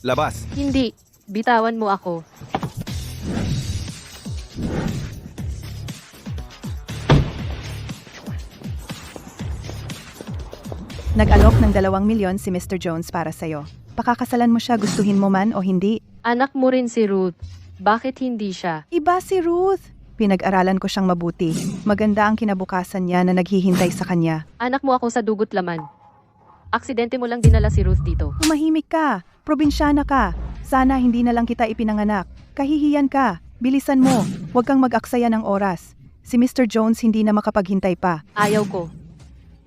Labas. Hindi. Bitawan mo ako. Nag-alok ng 2 milyon si Mr. Jones para sa'yo. Pakakasalan mo siya, gustuhin mo man o hindi. Anak mo rin si Ruth. Bakit hindi siya? Iba si Ruth. Pinag-aralan ko siyang mabuti. Maganda ang kinabukasan niya na naghihintay sa kanya. Anak mo ako sa dugot laman. Aksidente mo lang dinala si Ruth dito. Tumahimik ka. Probinsyana ka. Sana hindi na lang kita ipinanganak. Kahihiyan ka. Bilisan mo. Huwag kang mag-aksaya ng oras. Si Mr. Jones hindi na makapaghintay pa. Ayaw ko.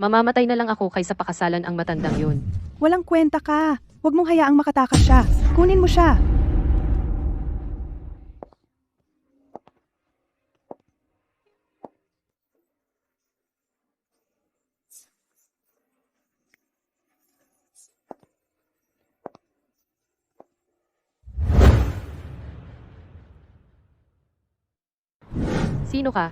Mamamatay na lang ako kaysa pakasalan ang matandang yun. Walang kwenta ka. Huwag mong hayaang makatakas siya. Kunin mo siya. Sino ka?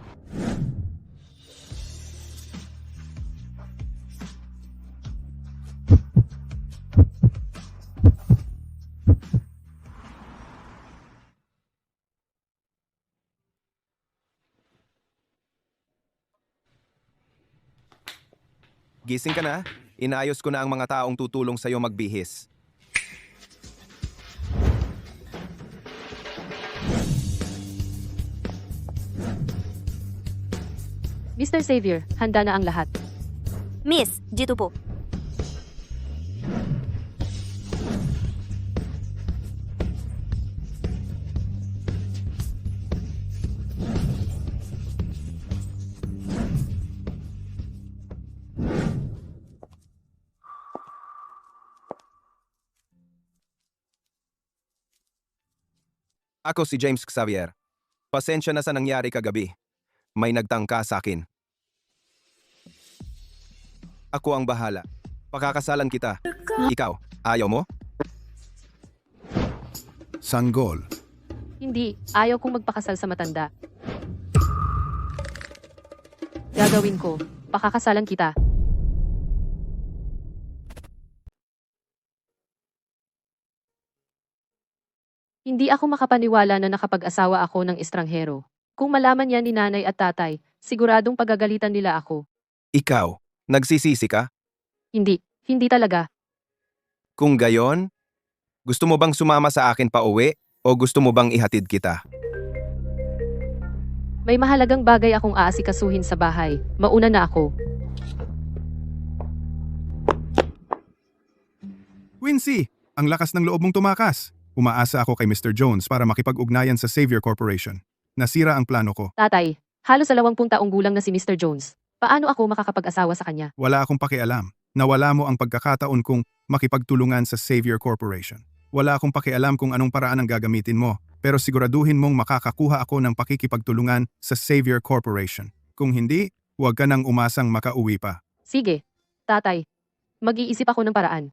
Gising ka na? Inayos ko na ang mga taong tutulong sa'yo magbihis. Mr. Xavier, handa na ang lahat. Miss, dito po. Ako si James Xavier. Pasensya na sa nangyari kagabi. May nagtangka sa akin. Ako ang bahala. Pakakasalan kita. Ikaw, ayaw mo? Sanggol. Hindi. Ayaw kong magpakasal sa matanda. Gagawin ko. Pakakasalan kita. Hindi ako makapaniwala na nakapag-asawa ako ng estranghero. Kung malaman yan ni nanay at tatay, siguradong pagagalitan nila ako. Ikaw, nagsisisi ka? Hindi. Hindi talaga. Kung gayon, gusto mo bang sumama sa akin pa uwi o gusto mo bang ihatid kita? May mahalagang bagay akong aasikasuhin sa bahay. Mauna na ako. Quincy, ang lakas ng loob mong tumakas. Umaasa ako kay Mr. Jones para makipag-ugnayan sa Xavier Corporation. Nasira ang plano ko. Tatay, halos 20 taong gulang na si Mr. Jones. Paano ako makakapag-asawa sa kanya? Wala akong pakialam. Nawala mo ang pagkakataon kong makipagtulungan sa Xavier Corporation. Wala akong pakialam kung anong paraan ang gagamitin mo, pero siguraduhin mong makakakuha ako ng pakikipagtulungan sa Xavier Corporation. Kung hindi, huwag ka nang umasang makauwi pa. Sige, tatay. Mag-iisip ako ng paraan.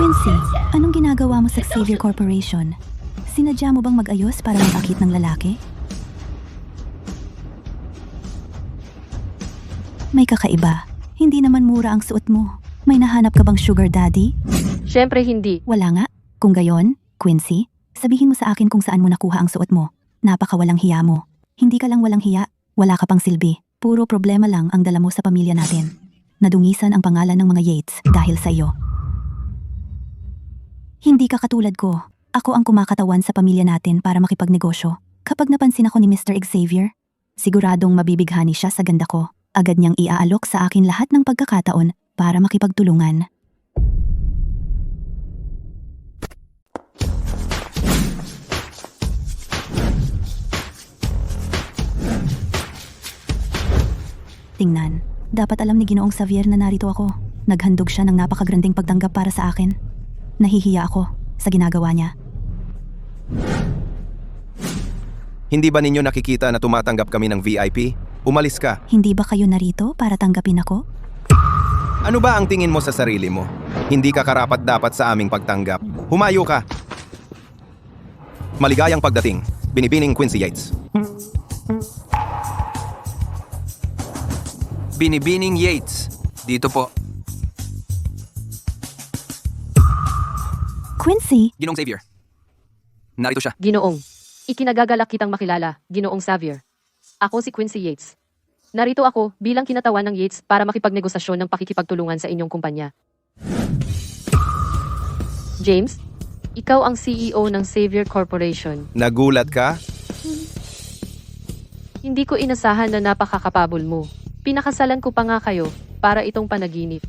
Quincy, anong ginagawa mo sa Xavier Corporation? Sinadya mo bang mag-ayos para mag-akit ng lalaki? May kakaiba. Hindi naman mura ang suot mo. May nahanap ka bang sugar daddy? Siyempre hindi. Wala nga. Kung gayon, Quincy, sabihin mo sa akin kung saan mo nakuha ang suot mo. Napakawalang hiya mo. Hindi ka lang walang hiya. Wala ka pang silbi. Puro problema lang ang dala mo sa pamilya natin. Nadungisan ang pangalan ng mga Yates dahil sa iyo. Hindi ka katulad ko. Ako ang kumakatawan sa pamilya natin para makipagnegosyo. Kapag napansin ako ni Mr. Xavier, siguradong mabibighani siya sa ganda ko. Agad niyang iaalok sa akin lahat ng pagkakataon para makipagtulungan. Tingnan, dapat alam ni Ginoong Xavier na narito ako. Naghandog siya ng napakagranding pagtanggap para sa akin. Nahihiya ako sa ginagawa niya. Hindi ba ninyo nakikita na tumatanggap kami ng VIP? Umalis ka. Hindi ba kayo narito para tanggapin ako? Ano ba ang tingin mo sa sarili mo? Hindi ka karapat-dapat sa aming pagtanggap. Humayo ka. Maligayang pagdating. Binibining Quincy Yates. Binibining Yates. Dito po. Quincy, Ginoong Xavier. Narito siya. Ginoong. Ikinagagalak kitang makilala, Ginoong Xavier. Ako si Quincy Yates. Narito ako bilang kinatawan ng Yates para makipagnegosasyon ng pakikipagtulungan sa inyong kumpanya. James, ikaw ang CEO ng Xavier Corporation. Nagulat ka? Hindi ko inasahan na napakakapabol mo. Pinakasalan ko pa nga kayo para itong panaginip.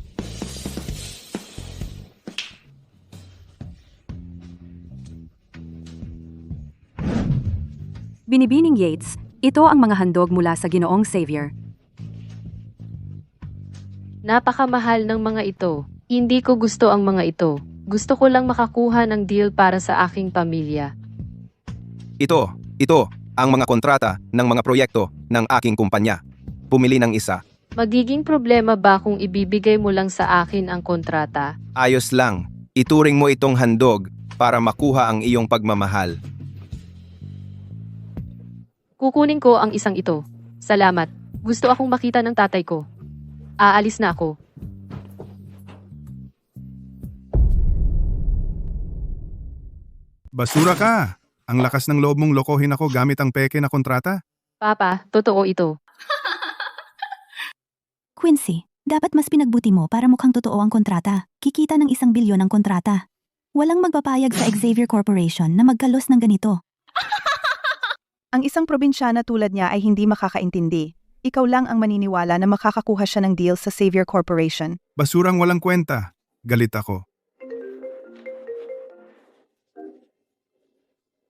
Binibining Yates, ito ang mga handog mula sa Ginoong Xavier. Napakamahal ng mga ito. Hindi ko gusto ang mga ito. Gusto ko lang makakuha ng deal para sa aking pamilya. Ito, ang mga kontrata ng mga proyekto ng aking kumpanya. Pumili ng isa. Magiging problema ba kung ibibigay mo lang sa akin ang kontrata? Ayos lang. Ituring mo itong handog para makuha ang iyong pagmamahal. Kukunin ko ang isang ito. Salamat. Gusto akong makita ng tatay ko. Aalis na ako. Basura ka! Ang lakas ng loob mong lokohin ako gamit ang peke na kontrata? Papa, totoo ito. Quincy, dapat mas pinagbuti mo para mukhang totoo ang kontrata. Kikita ng 1 bilyon ang kontrata. Walang magpapayag sa Xavier Corporation na magkalos ng ganito. Ang isang probinsyana tulad niya ay hindi makakaintindi. Ikaw lang ang maniniwala na makakakuha siya ng deal sa Xavier Corporation. Basurang walang kwenta. Galit ako.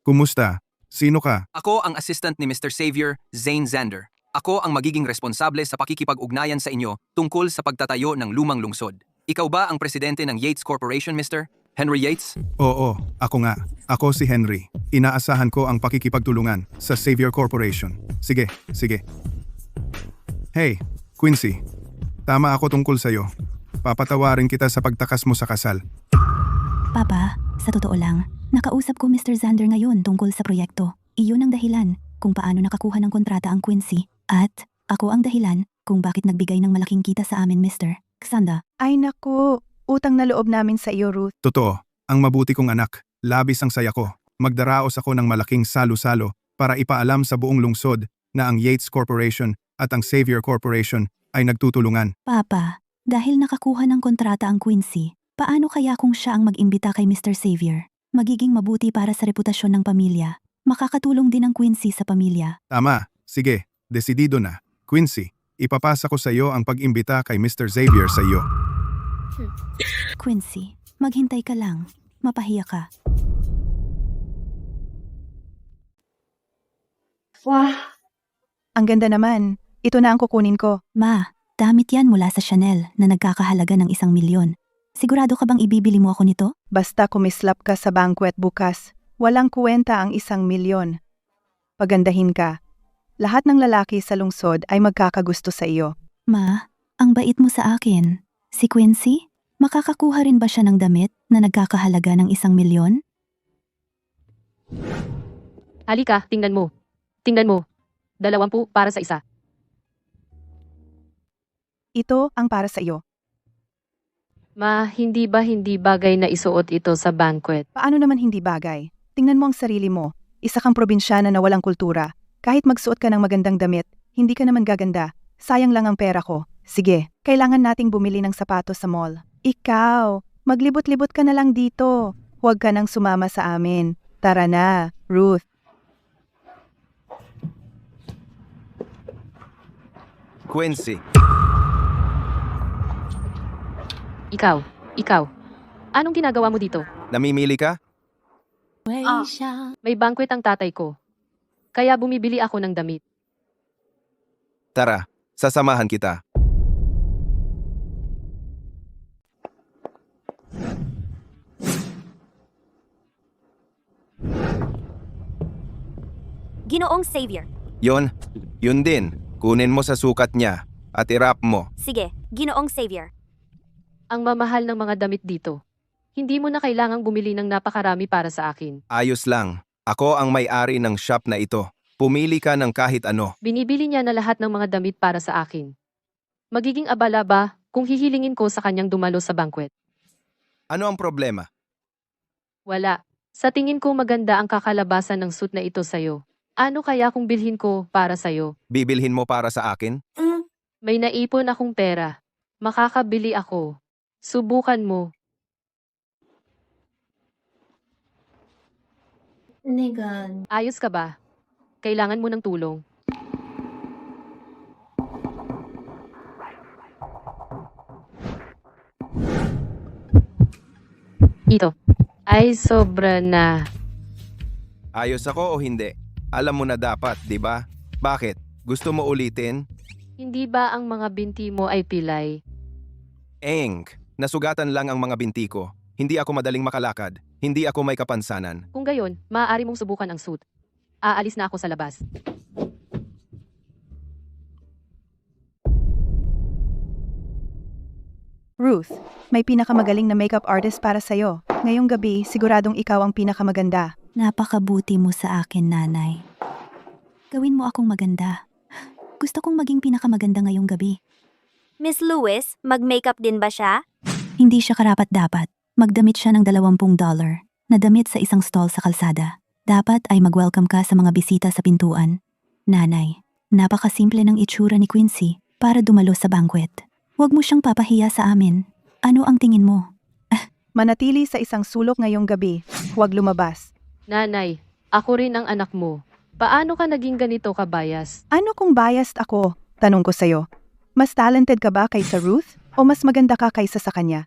Kumusta? Sino ka? Ako ang assistant ni Mr. Xavier, Zane Zander. Ako ang magiging responsable sa pakikipag-ugnayan sa inyo tungkol sa pagtatayo ng lumang lungsod. Ikaw ba ang presidente ng Yates Corporation, Mr. Henry Yates? Oo, ako nga. Ako si Henry. Inaasahan ko ang pakikipagtulungan sa Xavier Corporation. Sige. Hey, Quincy. Tama ako tungkol sa'yo. Papatawarin kita sa pagtakas mo sa kasal. Papa, sa totoo lang, nakausap ko Mr. Zander ngayon tungkol sa proyekto. Iyon ang dahilan kung paano nakakuha ng kontrata ang Quincy. At ako ang dahilan kung bakit nagbigay ng malaking kita sa amin, Mr. Xanda. Ay naku, utang na loob namin sa iyo, Ruth. Totoo, ang mabuti kong anak. Labis ang saya ko. Magdaraos ako ng malaking salo-salo para ipaalam sa buong lungsod na ang Yates Corporation at ang Xavier Corporation ay nagtutulungan. Papa, dahil nakakuha ng kontrata ang Quincy, paano kaya kung siya ang mag-imbita kay Mr. Xavier? Magiging mabuti para sa reputasyon ng pamilya. Makakatulong din ang Quincy sa pamilya. Tama, sige, desidido na. Quincy, ipapasa ko sa iyo ang pag-imbita kay Mr. Xavier sa iyo. Quincy, maghintay ka lang. Mapahiya ka. Ang ganda naman. Ito na ang kukunin ko. Ma, damit yan mula sa Chanel na nagkakahalaga ng 1 milyon. Sigurado ka bang ibibili mo ako nito? Basta kumislap ka sa banquet bukas, walang kuwenta ang 1 milyon. Pagandahin ka. Lahat ng lalaki sa lungsod ay magkakagusto sa iyo. Ma, ang bait mo sa akin. Si Quincy, makakakuha rin ba siya ng damit na nagkakahalaga ng 1 milyon? Halika, tingnan mo. Tingnan mo. 20 para sa isa. Ito ang para sa iyo. Ma, hindi bagay na isuot ito sa banquet? Paano naman hindi bagay? Tingnan mo ang sarili mo. Isa kang probinsyana na walang kultura. Kahit magsuot ka ng magandang damit, hindi ka naman gaganda. Sayang lang ang pera ko. Sige, kailangan nating bumili ng sapatos sa mall. Ikaw, maglibot-libot ka na lang dito. Huwag ka nang sumama sa amin. Tara na, Ruth. Quincy, Ikaw. Anong ginagawa mo dito? namimili ka? May banquet ang tatay ko. Kaya bumibili ako ng damit. Tara, sasamahan kita. Ginoong Xavier. Yun din. Kunin mo sa sukat niya at irap mo. Sige, Ginoong Xavier. Ang mamahal ng mga damit dito. Hindi mo na kailangang bumili ng napakarami para sa akin. Ayos lang. Ako ang may-ari ng shop na ito. Pumili ka ng kahit ano. Binibili niya na lahat ng mga damit para sa akin. Magiging abala ba kung hihilingin ko sa kanyang dumalo sa banquet? Ano ang problema? Wala. Sa tingin ko maganda ang kakalabasan ng suit na ito sa'yo. Ano kaya kung bilhin ko para sa'yo? Bibilhin mo para sa akin? May naipon akong pera. Makakabili ako. Subukan mo. Ayos ka ba? Kailangan mo ng tulong. Ito. Ay, sobra na. Ayos ako o hindi? Alam mo na dapat, di ba? Bakit? Gusto mo ulitin? Hindi ba ang mga binti mo ay pilay? Eng, nasugatan lang ang mga binti ko. Hindi ako madaling makalakad. Hindi ako may kapansanan. Kung gayon, maaari mong subukan ang suit. Aalis na ako sa labas. Ruth, may pinakamagaling na makeup artist para sa'yo. Ngayong gabi, siguradong ikaw ang pinakamaganda. Napakabuti mo sa akin, nanay. Gawin mo akong maganda. Gusto kong maging pinakamaganda ngayong gabi. Miss Lewis, mag-makeup din ba siya? Hindi siya karapat-dapat. Magdamit siya ng $20 na damit sa isang stall sa kalsada. Dapat ay mag-welcome ka sa mga bisita sa pintuan. Nanay, napakasimple ng itsura ni Quincy para dumalo sa banquet. Huwag mo siyang papahiya sa amin. Ano ang tingin mo? Manatili sa isang sulok ngayong gabi. Huwag lumabas. Nanay, ako rin ang anak mo. Paano ka naging ganito kabayas? Ano kung biased ako? Tanong ko sa'yo. Mas talented ka ba kaysa Ruth? O mas maganda ka kaysa sa kanya?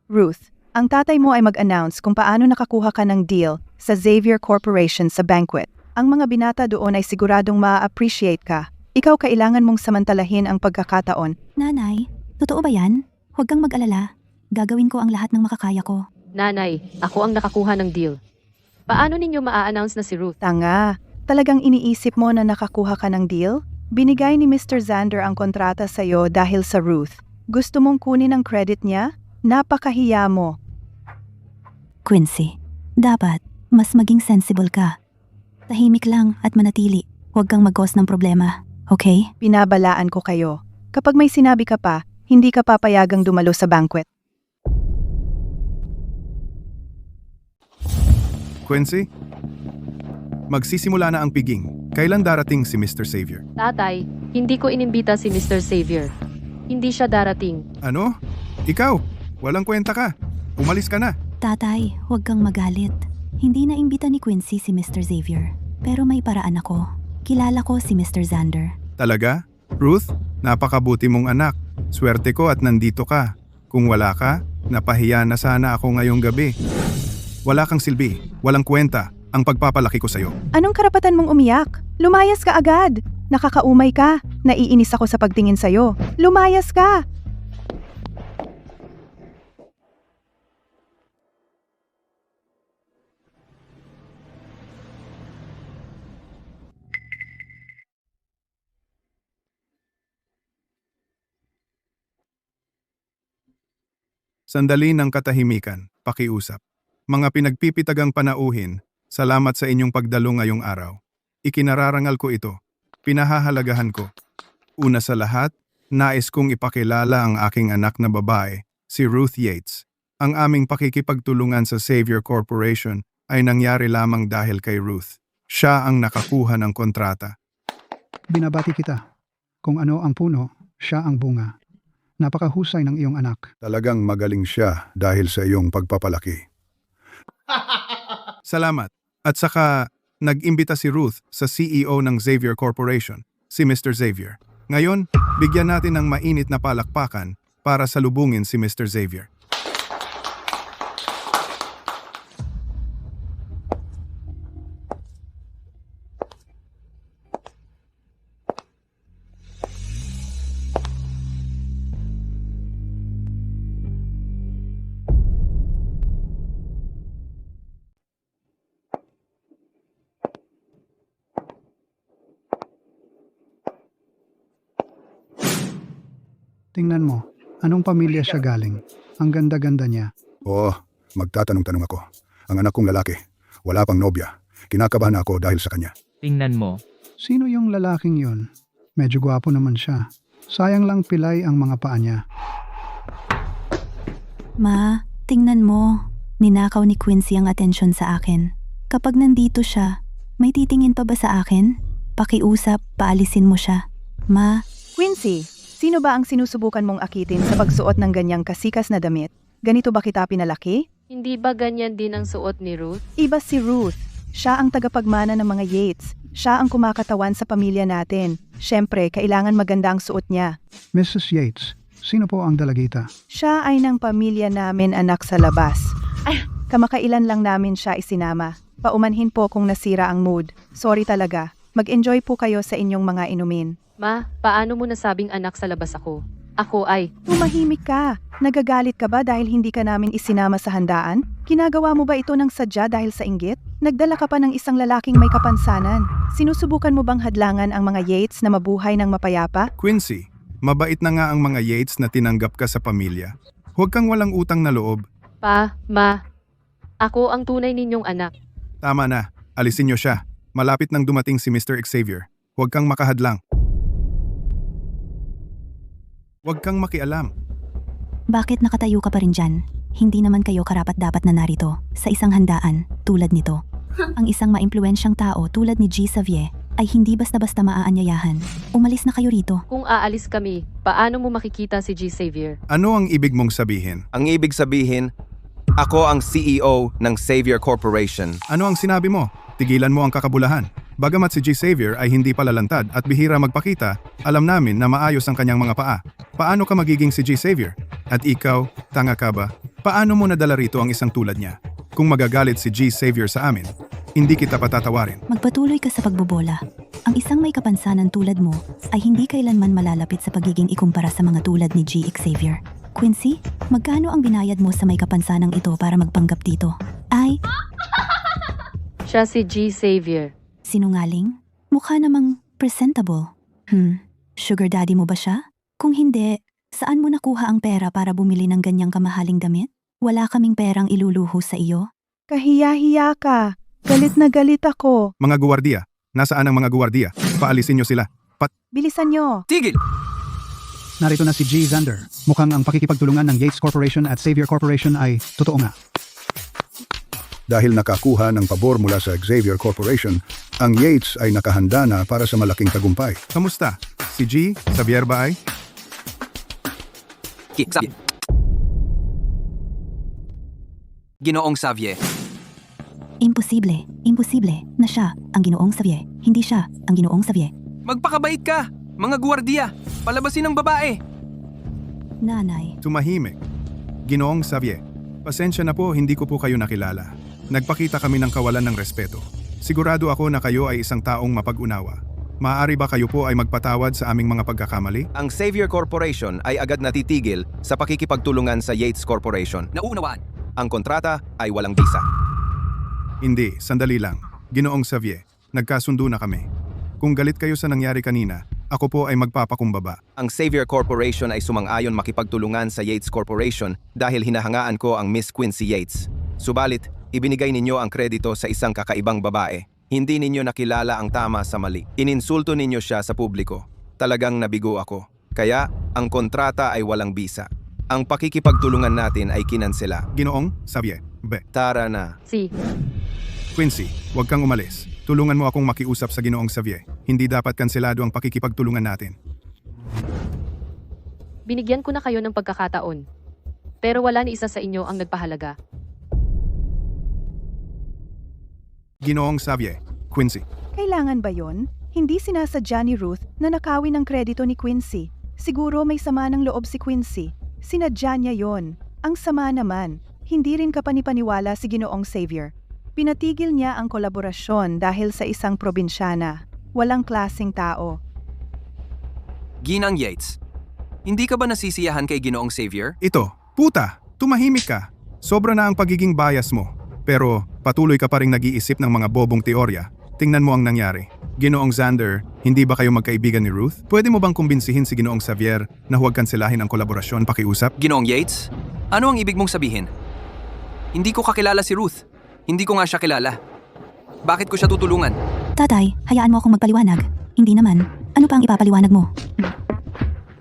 Ruth, ang tatay mo ay mag-announce kung paano nakakuha ka ng deal sa Xavier Corporation sa banquet. Ang mga binata doon ay siguradong ma-appreciate ka. Ikaw kailangan mong samantalahin ang pagkakataon. Nanay, totoo ba yan? Huwag kang mag-alala. Gagawin ko ang lahat ng makakaya ko. Nanay, ako ang nakakuha ng deal. Paano ninyo maa-announce na si Ruth? Tanga, talagang iniisip mo na nakakuha ka ng deal? Binigay ni Mr. Xander ang kontrata sa'yo dahil sa Ruth. Gusto mong kunin ang credit niya? Napakahiya mo. Quincy, dapat mas maging sensible ka. Tahimik lang at manatili. Huwag kang mag-cause ng problema, okay? Pinabalaan ko kayo. Kapag may sinabi ka pa, hindi ka papayagang dumalo sa banquet. Quincy? Magsisimula na ang piging. Kailan darating si Mr. Xavier? Tatay, hindi ko inimbita si Mr. Xavier. Hindi siya darating. Ano? Ikaw? Walang kwenta ka. Umalis ka na. Tatay, huwag kang magalit. Hindi na imbita ni Quincy si Mr. Xavier. Pero may paraan ako. Kilala ko si Mr. Xander. Talaga? Ruth, napakabuti mong anak. Swerte ko at nandito ka. Kung wala ka, napahiya na sana ako ngayong gabi. Wala kang silbi. Walang kwenta ang pagpapalaki ko sa'yo. Anong karapatan mong umiyak? Lumayas ka agad! Nakakaumay ka. Naiinis ako sa pagtingin sa'yo. Lumayas ka! Sandali ng katahimikan, pakiusap. Mga pinagpipitagang panauhin, salamat sa inyong pagdalo ngayong araw. Ikinararangal ko ito. Pinahahalagahan ko. Una sa lahat, nais kong ipakilala ang aking anak na babae, si Ruth Yates. Ang aming pakikipagtulungan sa Xavier Corporation ay nangyari lamang dahil kay Ruth. Siya ang nakakuha ng kontrata. Binabati kita. Kung ano ang puno, siya ang bunga. Napakahusay ng iyong anak. Talagang magaling siya dahil sa iyong pagpapalaki. Salamat. At saka, nag-imbita si Ruth sa CEO ng Xavier Corporation, si Mr. Xavier. Ngayon, bigyan natin ng mainit na palakpakan para salubungin si Mr. Xavier. Tingnan mo, anong pamilya siya galing? Ang ganda-ganda niya. Oo, magtatanong-tanong ako. Ang anak kong lalaki, wala pang nobya. Kinakabahan ako dahil sa kanya. Tingnan mo. Sino yung lalaking yun? Medyo gwapo naman siya. Sayang lang pilay ang mga paa niya. Ma, tingnan mo. Ninakaw ni Quincy ang atensyon sa akin. Kapag nandito siya, may titingin pa ba sa akin? Pakiusap, paalisin mo siya. Ma, Quincy, sino ba ang sinusubukan mong akitin sa pagsuot ng ganyang kasikas na damit? Ganito ba kita pinalaki? Hindi ba ganyan din ang suot ni Ruth? Iba si Ruth. Siya ang tagapagmana ng mga Yates. Siya ang kumakatawan sa pamilya natin. Siyempre, kailangan maganda ang suot niya. Mrs. Yates, sino po ang dalagita? Siya ay ng pamilya namin anak sa labas. Kamakailan lang namin siya isinama. Paumanhin po kung nasira ang mood. Sorry talaga. Mag-enjoy po kayo sa inyong mga inumin. Ma, paano mo nasabing anak sa labas ako? Ako ay, Tumahimik ka. Nagagalit ka ba dahil hindi ka namin isinama sa handaan? Ginagawa mo ba ito ng sadya dahil sa inggit? Nagdala ka pa ng isang lalaking may kapansanan. Sinusubukan mo bang hadlangan ang mga Yates na mabuhay ng mapayapa? Quincy, mabait na nga ang mga Yates na tinanggap ka sa pamilya. Huwag kang walang utang na loob. Pa, Ma, ako ang tunay ninyong anak. Tama na, alisin niyo siya. Malapit nang dumating si Mr. Xavier. Huwag kang makahadlang. Huwag kang makialam. bakit nakatayo ka pa rin dyan? Hindi naman kayo karapat-dapat na narito sa isang handaan tulad nito. Ang isang maimpluwensyang tao tulad ni G. Xavier ay hindi basta-basta maaanyayahan. Umalis na kayo rito. Kung aalis kami, paano mo makikita si G. Xavier? Ano ang ibig mong sabihin? Ang ibig sabihin, ako ang CEO ng Xavier Corporation. Ano ang sinabi mo? Tigilan mo ang kakabulahan. Bagamat si G. Xavier ay hindi palalantad at bihira magpakita, alam namin na maayos ang kanyang mga paa. Paano ka magiging si G. Xavier? At ikaw, tanga ka ba? Paano mo nadala rito ang isang tulad niya? Kung magagalit si G. Xavier sa amin, hindi kita patatawarin. Magpatuloy ka sa pagbobola. Ang isang may kapansanan tulad mo ay hindi kailanman malalapit sa pagiging ikumpara sa mga tulad ni G. Xavier. Quincy, magkano ang binayad mo sa may kapansanang ito para magpanggap dito? Ay, Siya si G. Xavier. sinungaling? Mukha namang presentable. Sugar daddy mo ba siya? Kung hindi, saan mo nakuha ang pera para bumili ng ganyang kamahaling damit? Wala kaming perang iluluho sa iyo? Kahiya-hiya ka. Galit na galit ako. Mga guwardiya, nasaan ang mga guwardiya? Paalisin niyo sila. Bilisan nyo. Tigil! Narito na si G. Zander. Mukhang ang pakikipagtulungan ng Yates Corporation at Xavier Corporation ay totoo nga. Dahil nakakuha ng pabor mula sa Xavier Corporation, ang Yates ay nakahanda na para sa malaking tagumpay. Kamusta? Si G. Xavier ba ay? Ginoong Xavier. Imposible, imposible na siya ang Ginoong Xavier. Hindi siya ang Ginoong Xavier. Magpakabait ka! Mga guwardiya! Palabasin ang babae! Nanay, Tumahimik. Ginoong Xavier, pasensya na po, hindi ko po kayo nakilala. Nagpakita kami ng kawalan ng respeto. Sigurado ako na kayo ay isang taong mapag-unawa. Maaari ba kayo po ay magpatawad sa aming mga pagkakamali? Ang Xavier Corporation ay agad natitigil sa pakikipagtulungan sa Yates Corporation. Naunawaan! Ang kontrata ay walang visa. Hindi, sandali lang. Ginoong Xavier, nagkasundo na kami. Kung galit kayo sa nangyari kanina, ako po ay magpapakumbaba. Ang Xavier Corporation ay sumang-ayon makipagtulungan sa Yates Corporation dahil hinahangaan ko ang Miss Quincy Yates. Subalit, ibinigay ninyo ang kredito sa isang kakaibang babae. Hindi ninyo nakilala ang tama sa mali. Ininsulto ninyo siya sa publiko. Talagang nabigo ako. Kaya, ang kontrata ay walang bisa. Ang pakikipagtulungan natin ay kinansela. Ginoong Xavier, Tara na. Si, Quincy, huwag kang umalis. Tulungan mo akong makiusap sa Ginoong Xavier. Hindi dapat kanselado ang pakikipagtulungan natin. binigyan ko na kayo ng pagkakataon. Pero wala ni isa sa inyo ang nagpahalaga. Ginoong Xavier, Quincy. Kailangan ba yon? Hindi sinasadya ni Ruth na nakawin ang kredito ni Quincy. Siguro may sama ng loob si Quincy. Sinadya niya yon. Ang sama naman, hindi rin kapanipaniwala si Ginoong Xavier. Pinatigil niya ang kolaborasyon dahil sa isang probinsyana. Walang klaseng tao. Ginang Yates. Hindi ka ba nasisiyahan kay Ginoong Xavier? Ito, puta, tumahimik ka. Sobra na ang pagiging bias mo. Pero patuloy ka pa rin nag-iisip ng mga bobong teorya. Tingnan mo ang nangyari. Ginoong Zander, hindi ba kayo magkaibigan ni Ruth? Pwede mo bang kumbinsihin si Ginoong Xavier na huwag kanselahin ang kolaborasyon pakiusap? Ginoong Yates? Ano ang ibig mong sabihin? Hindi ko kakilala si Ruth. Hindi ko nga siya kilala. Bakit ko siya tutulungan? Tatay, hayaan mo akong magpaliwanag. Hindi naman. Ano pa ang ipapaliwanag mo?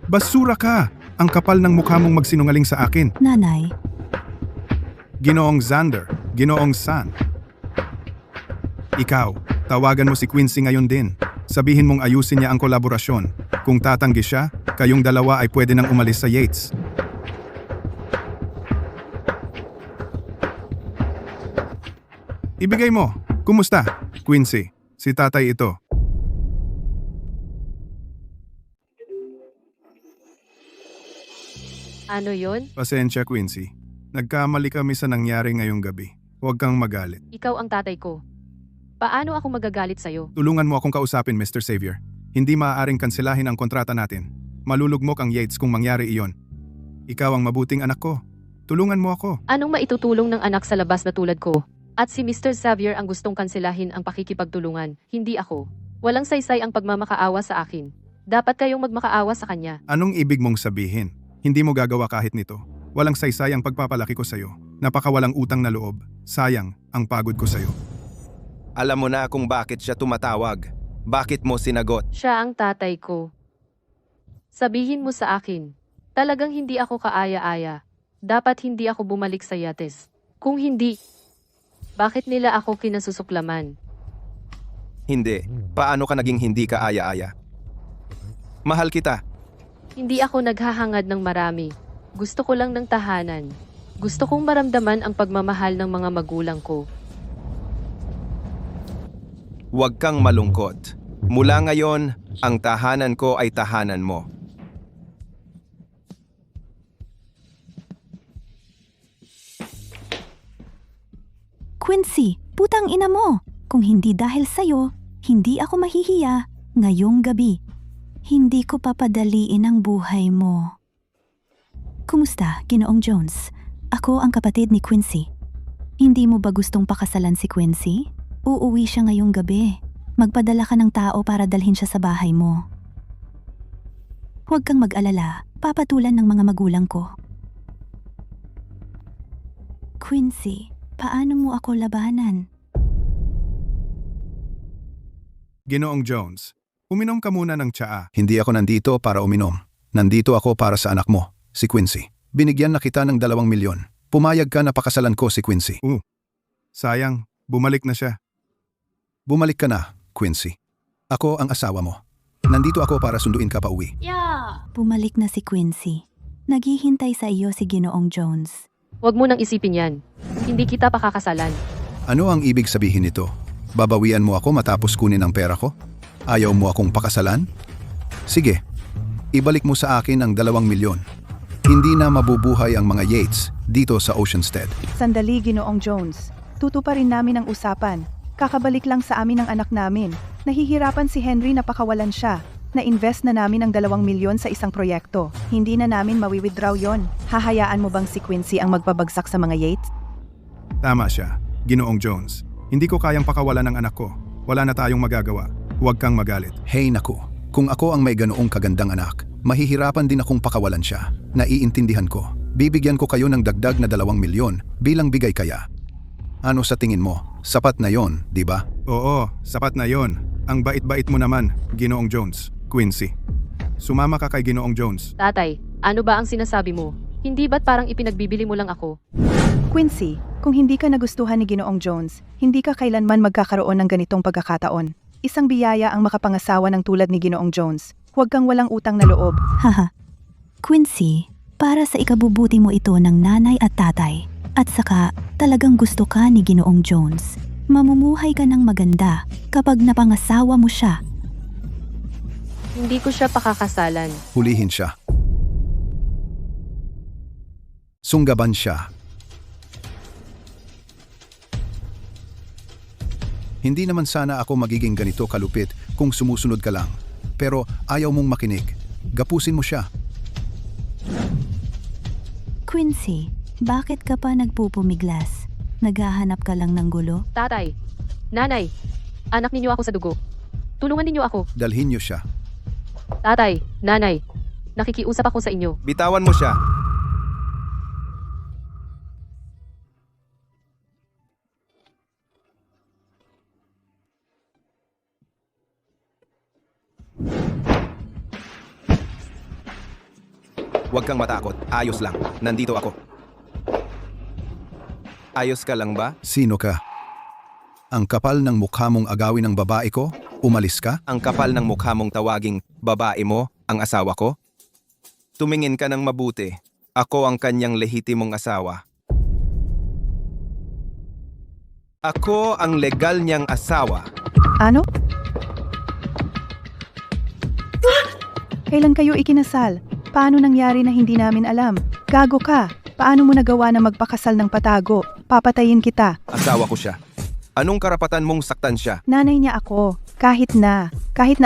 Basura ka! Ang kapal ng mukha mong magsinungaling sa akin. Nanay, Ginoong Xander, Ginoong San. Ikaw, tawagan mo si Quincy ngayon din. Sabihin mong ayusin niya ang kolaborasyon. Kung tatanggi siya, kayong dalawa ay pwede nang umalis sa Yates. Ibigay mo. Kumusta? Quincy, si tatay ito. Ano yon? Pasensya, Quincy. Nagkamali kami sa nangyari ngayong gabi. Huwag kang magalit. Ikaw ang tatay ko. Paano ako magagalit sa'yo? Tulungan mo akong kausapin, Mr. Xavier. Hindi maaaring kanselahin ang kontrata natin. Malulugmok ang Yates kung mangyari iyon. Ikaw ang mabuting anak ko. Tulungan mo ako. Anong maitutulong ng anak sa labas na tulad ko? At si Mr. Xavier ang gustong kanselahin ang pakikipagtulungan, hindi ako. Walang saysay ang pagmamakaawa sa akin. Dapat kayong magmakaawa sa kanya. Anong ibig mong sabihin? Hindi mo gagawa kahit nito. Walang saysay ang pagpapalaki ko sa'yo. Napakawalang utang na loob. Sayang ang pagod ko sa'yo. Alam mo na kung bakit siya tumatawag. Bakit mo sinagot? Siya ang tatay ko. Sabihin mo sa akin, talagang hindi ako kaaya-aya. Dapat hindi ako bumalik sa Yates. Kung hindi, bakit nila ako kinasusuklaman? Hindi. Paano ka naging hindi ka aya-aya? Mahal kita. Hindi ako naghahangad ng marami. Gusto ko lang ng tahanan. Gusto kong maramdaman ang pagmamahal ng mga magulang ko. Huwag kang malungkot. Mula ngayon, ang tahanan ko ay tahanan mo. Quincy, putang ina mo! Kung hindi dahil sa'yo, hindi ako mahihiya ngayong gabi. Hindi ko papadaliin ang buhay mo. Kumusta, Ginoong Jones? Ako ang kapatid ni Quincy. Hindi mo ba gustong pakasalan si Quincy? Uuwi siya ngayong gabi. Magpadala ka ng tao para dalhin siya sa bahay mo. Huwag kang mag-alala, papatulan ng mga magulang ko. Quincy, paano mo ako labanan? Ginoong Jones, uminom ka muna ng tsaa. Hindi ako nandito para uminom. Nandito ako para sa anak mo, si Quincy. Binigyan na kita ng 2 milyon. Pumayag ka na pakasalan ko si Quincy. Sayang, bumalik na siya. Bumalik ka na, Quincy. Ako ang asawa mo. Nandito ako para sunduin ka pa uwi. Bumalik na si Quincy. Naghihintay sa iyo si Ginoong Jones. Huwag mo nang isipin yan. Hindi kita pakakasalan. Ano ang ibig sabihin nito? Babawian mo ako matapos kunin ang pera ko? Ayaw mo akong pakasalan? Sige, ibalik mo sa akin ang 2 milyon. Hindi na mabubuhay ang mga Yates dito sa Oceanstead. Sandali, Ginoong Jones. Tutuparin namin ang usapan. Kakabalik lang sa amin ang anak namin. Nahihirapan si Henry na pakawalan siya. Na-invest na namin ang 2 milyon sa isang proyekto. Hindi na namin mawi-withdraw yon. Hahayaan mo bang si Quincy ang magpabagsak sa mga Yates? Tama siya, Ginoong Jones. Hindi ko kayang pakawalan ng anak ko. Wala na tayong magagawa. Huwag kang magalit. Hey naku, kung ako ang may ganoong kagandang anak, mahihirapan din akong pakawalan siya. Naiintindihan ko. Bibigyan ko kayo ng dagdag na 2 milyon bilang bigay kaya. Ano sa tingin mo? Sapat na yon, di ba? Oo, sapat na yon. Ang bait-bait mo naman, Ginoong Jones. Quincy, sumama ka kay Ginoong Jones. Tatay, ano ba ang sinasabi mo? Hindi ba't parang ipinagbibili mo lang ako? Quincy, kung hindi ka nagustuhan ni Ginoong Jones, hindi ka kailanman magkakaroon ng ganitong pagkakataon. Isang biyaya ang makapangasawa ng tulad ni Ginoong Jones. Huwag kang walang utang na loob. Haha. Quincy, para sa ikabubuti mo ito ng nanay at tatay. At saka, talagang gusto ka ni Ginoong Jones. Mamumuhay ka ng maganda kapag napangasawa mo siya. Hindi ko siya pakakasalan. Hulihin siya. Sunggaban siya. Hindi naman sana ako magiging ganito kalupit kung sumusunod ka lang. Pero ayaw mong makinig. Gapusin mo siya. Quincy, bakit ka pa nagpupumiglas? Naghahanap ka lang ng gulo? Tatay, nanay, anak ninyo ako sa dugo. Tulungan ninyo ako. Dalhin niyo siya. Tatay, nanay, nakikiusap ako sa inyo. Bitawan mo siya. Huwag kang matakot. Ayos lang. Nandito ako. Ayos ka lang ba? Sino ka? Ang kapal ng mukha mong agawin ng babae ko? Umalis ka? Ang kapal ng mukha mong tawaging babae mo, ang asawa ko? Tumingin ka ng mabuti. Ako ang kanyang lehitimong asawa. Ako ang legal niyang asawa. Ano? Kailan kayo ikinasal? Paano nangyari na hindi namin alam? Gago ka. Paano mo nagawa na magpakasal ng patago? Papatayin kita. Asawa ko siya. Anong karapatan mong saktan siya? Nanay niya ako. Kahit na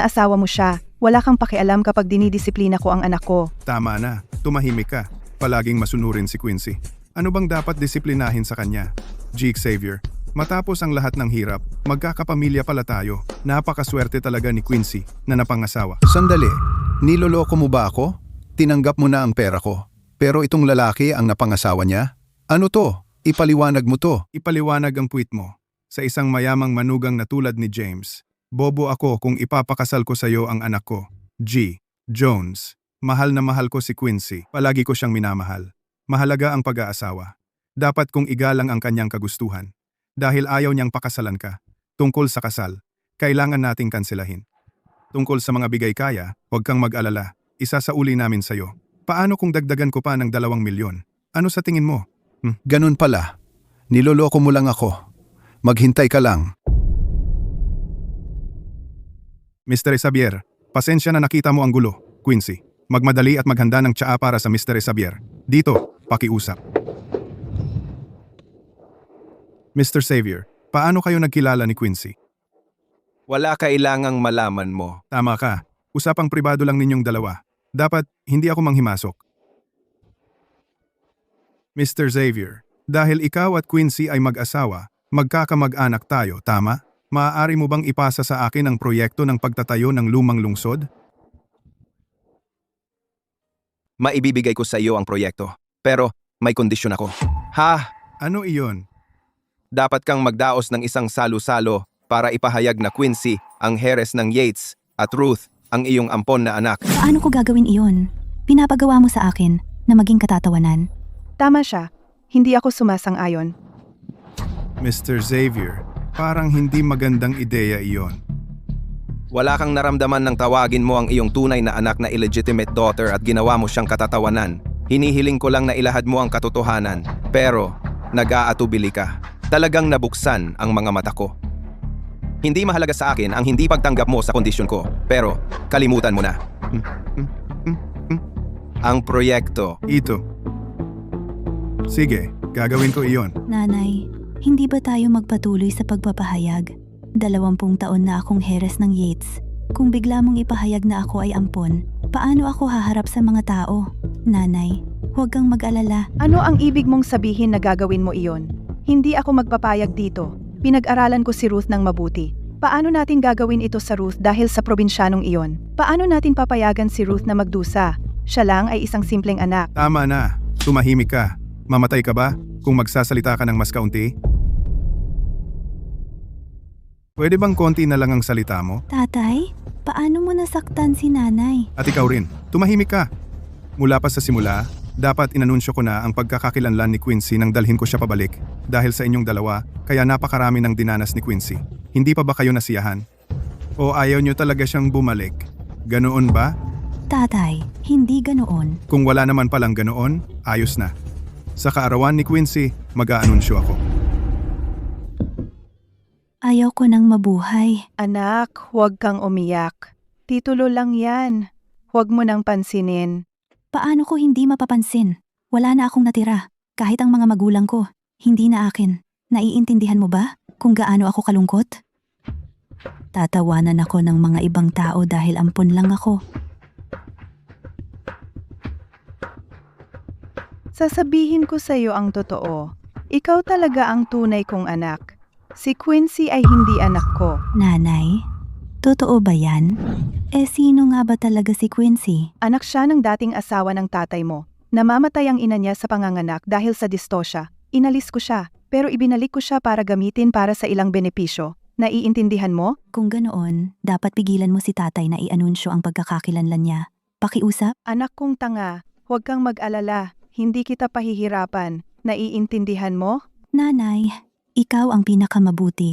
asawa mo siya, wala kang pakialam kapag dinidisiplina ko ang anak ko. Tama na. Tumahimik ka. Palaging masunurin si Quincy. Ano bang dapat disiplinahin sa kanya? G. Xavier, matapos ang lahat ng hirap, magkakapamilya pala tayo. Napakaswerte talaga ni Quincy na napangasawa. Sandali, niloloko mo ba ako? Tinanggap mo na ang pera ko. Pero itong lalaki ang napangasawa niya? Ano to? Ipaliwanag mo to. Ipaliwanag ang puwit mo. Sa isang mayamang manugang na tulad ni James, bobo ako kung ipapakasal ko sa iyo ang anak ko, G. Jones. Mahal na mahal ko si Quincy. Palagi ko siyang minamahal. Mahalaga ang pag-aasawa. Dapat kong igalang ang kanyang kagustuhan. Dahil ayaw niyang pakasalan ka. Tungkol sa kasal, kailangan nating kanselahin. Tungkol sa mga bigay kaya, huwag kang mag-alala. Isasauli namin sa iyo. Paano kung dagdagan ko pa ng 2 milyon? Ano sa tingin mo? Ganun pala. Niloloko mo lang ako. Maghintay ka lang. Mr. Xavier, pasensya na nakita mo ang gulo, Quincy. Magmadali at maghanda ng tsaa para sa Mr. Xavier. Dito, pakiusap. Mr. Xavier, paano kayo nagkilala ni Quincy? Wala kailangang malaman mo. Tama ka. Usapang pribado lang ninyong dalawa. Dapat hindi ako manghimasok. Mr. Xavier, dahil ikaw at Quincy ay mag-asawa, magkakamag-anak tayo, tama? Maaari mo bang ipasa sa akin ang proyekto ng pagtatayo ng lumang lungsod? Maibibigay ko sa iyo ang proyekto. Pero may kondisyon ako. Ha? Ano iyon? Dapat kang magdaos ng isang salo-salo para ipahayag na Quincy ang heres ng Yates at Ruth ang iyong ampon na anak. Paano ko gagawin iyon? Pinapagawa mo sa akin na maging katatawanan. Tama siya. Hindi ako sumasang-ayon. Mr. Xavier, parang hindi magandang ideya iyon. Wala kang naramdaman ng tawagin mo ang iyong tunay na anak na illegitimate daughter at ginawa mo siyang katatawanan. Hinihiling ko lang na ilahad mo ang katotohanan. Pero, nag-aatubili ka. Talagang nabuksan ang mga mata ko. Hindi mahalaga sa akin ang hindi pagtanggap mo sa kondisyon ko. Pero, kalimutan mo na. Ang proyekto. Ito. Sige, gagawin ko iyon. Nanay, hindi ba tayo magpatuloy sa pagpapahayag? 20 taon na akong heres ng Yates. Kung bigla mong ipahayag na ako ay ampon, paano ako haharap sa mga tao? Nanay, huwag kang mag-alala. Ano ang ibig mong sabihin na gagawin mo iyon? Hindi ako magpapayag dito. Pinag-aralan ko si Ruth ng mabuti. Paano natin gagawin ito sa Ruth dahil sa probinsyanong iyon? Paano natin papayagan si Ruth na magdusa? Siya lang ay isang simpleng anak. Tama na. Tumahimik ka. Mamatay ka ba kung magsasalita ka ng mas kaunti? Pwede bang konti na lang ang salita mo? Tatay, paano mo nasaktan si nanay? At ikaw rin, tumahimik ka. Mula pa sa simula, dapat inanunsyo ko na ang pagkakakilanlan ni Quincy nang dalhin ko siya pabalik. Dahil sa inyong dalawa, kaya napakarami ng dinanas ni Quincy. Hindi pa ba kayo nasiyahan? O ayaw nyo talaga siyang bumalik? Ganoon ba? Tatay, hindi ganoon. Kung wala naman palang ganoon, ayos na. Sa kaarawan ni Quincy, mag-aanunsyo ako. Ayaw ko nang mabuhay. Anak, huwag kang umiyak. Titulo lang yan. Huwag mo nang pansinin. Paano ko hindi mapapansin? Wala na akong natira. Kahit ang mga magulang ko, hindi na akin. Naiintindihan mo ba kung gaano ako kalungkot? Tatawanan ako ng mga ibang tao dahil ampon lang ako. Sasabihin ko sa iyo ang totoo. Ikaw talaga ang tunay kong anak. Si Quincy ay hindi anak ko. Nanay, totoo ba yan? Sino nga ba talaga si Quincy? Anak siya ng dating asawa ng tatay mo. Namamatay ang ina niya sa panganganak dahil sa dystosya. Inalis ko siya, pero ibinalik ko siya para gamitin para sa ilang benepisyo. Naiintindihan mo? Kung ganoon, dapat pigilan mo si tatay na i-anunsyo ang pagkakakilanlan niya. Pakiusap? Anak kong tanga, Huwag kang mag-alala, hindi kita pahihirapan. Naiintindihan mo? Nanay, ikaw ang pinakamabuti.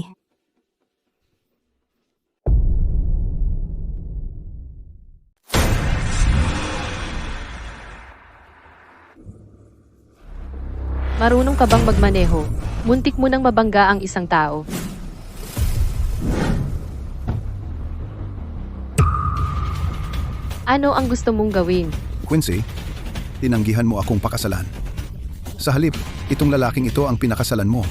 Marunong ka bang magmaneho? Muntik mo nang mabangga ang isang tao. Ano ang gusto mong gawin? Quincy, tinanggihan mo akong pakasalan. Sa halip, itong lalaking ito ang pinakasalan mo.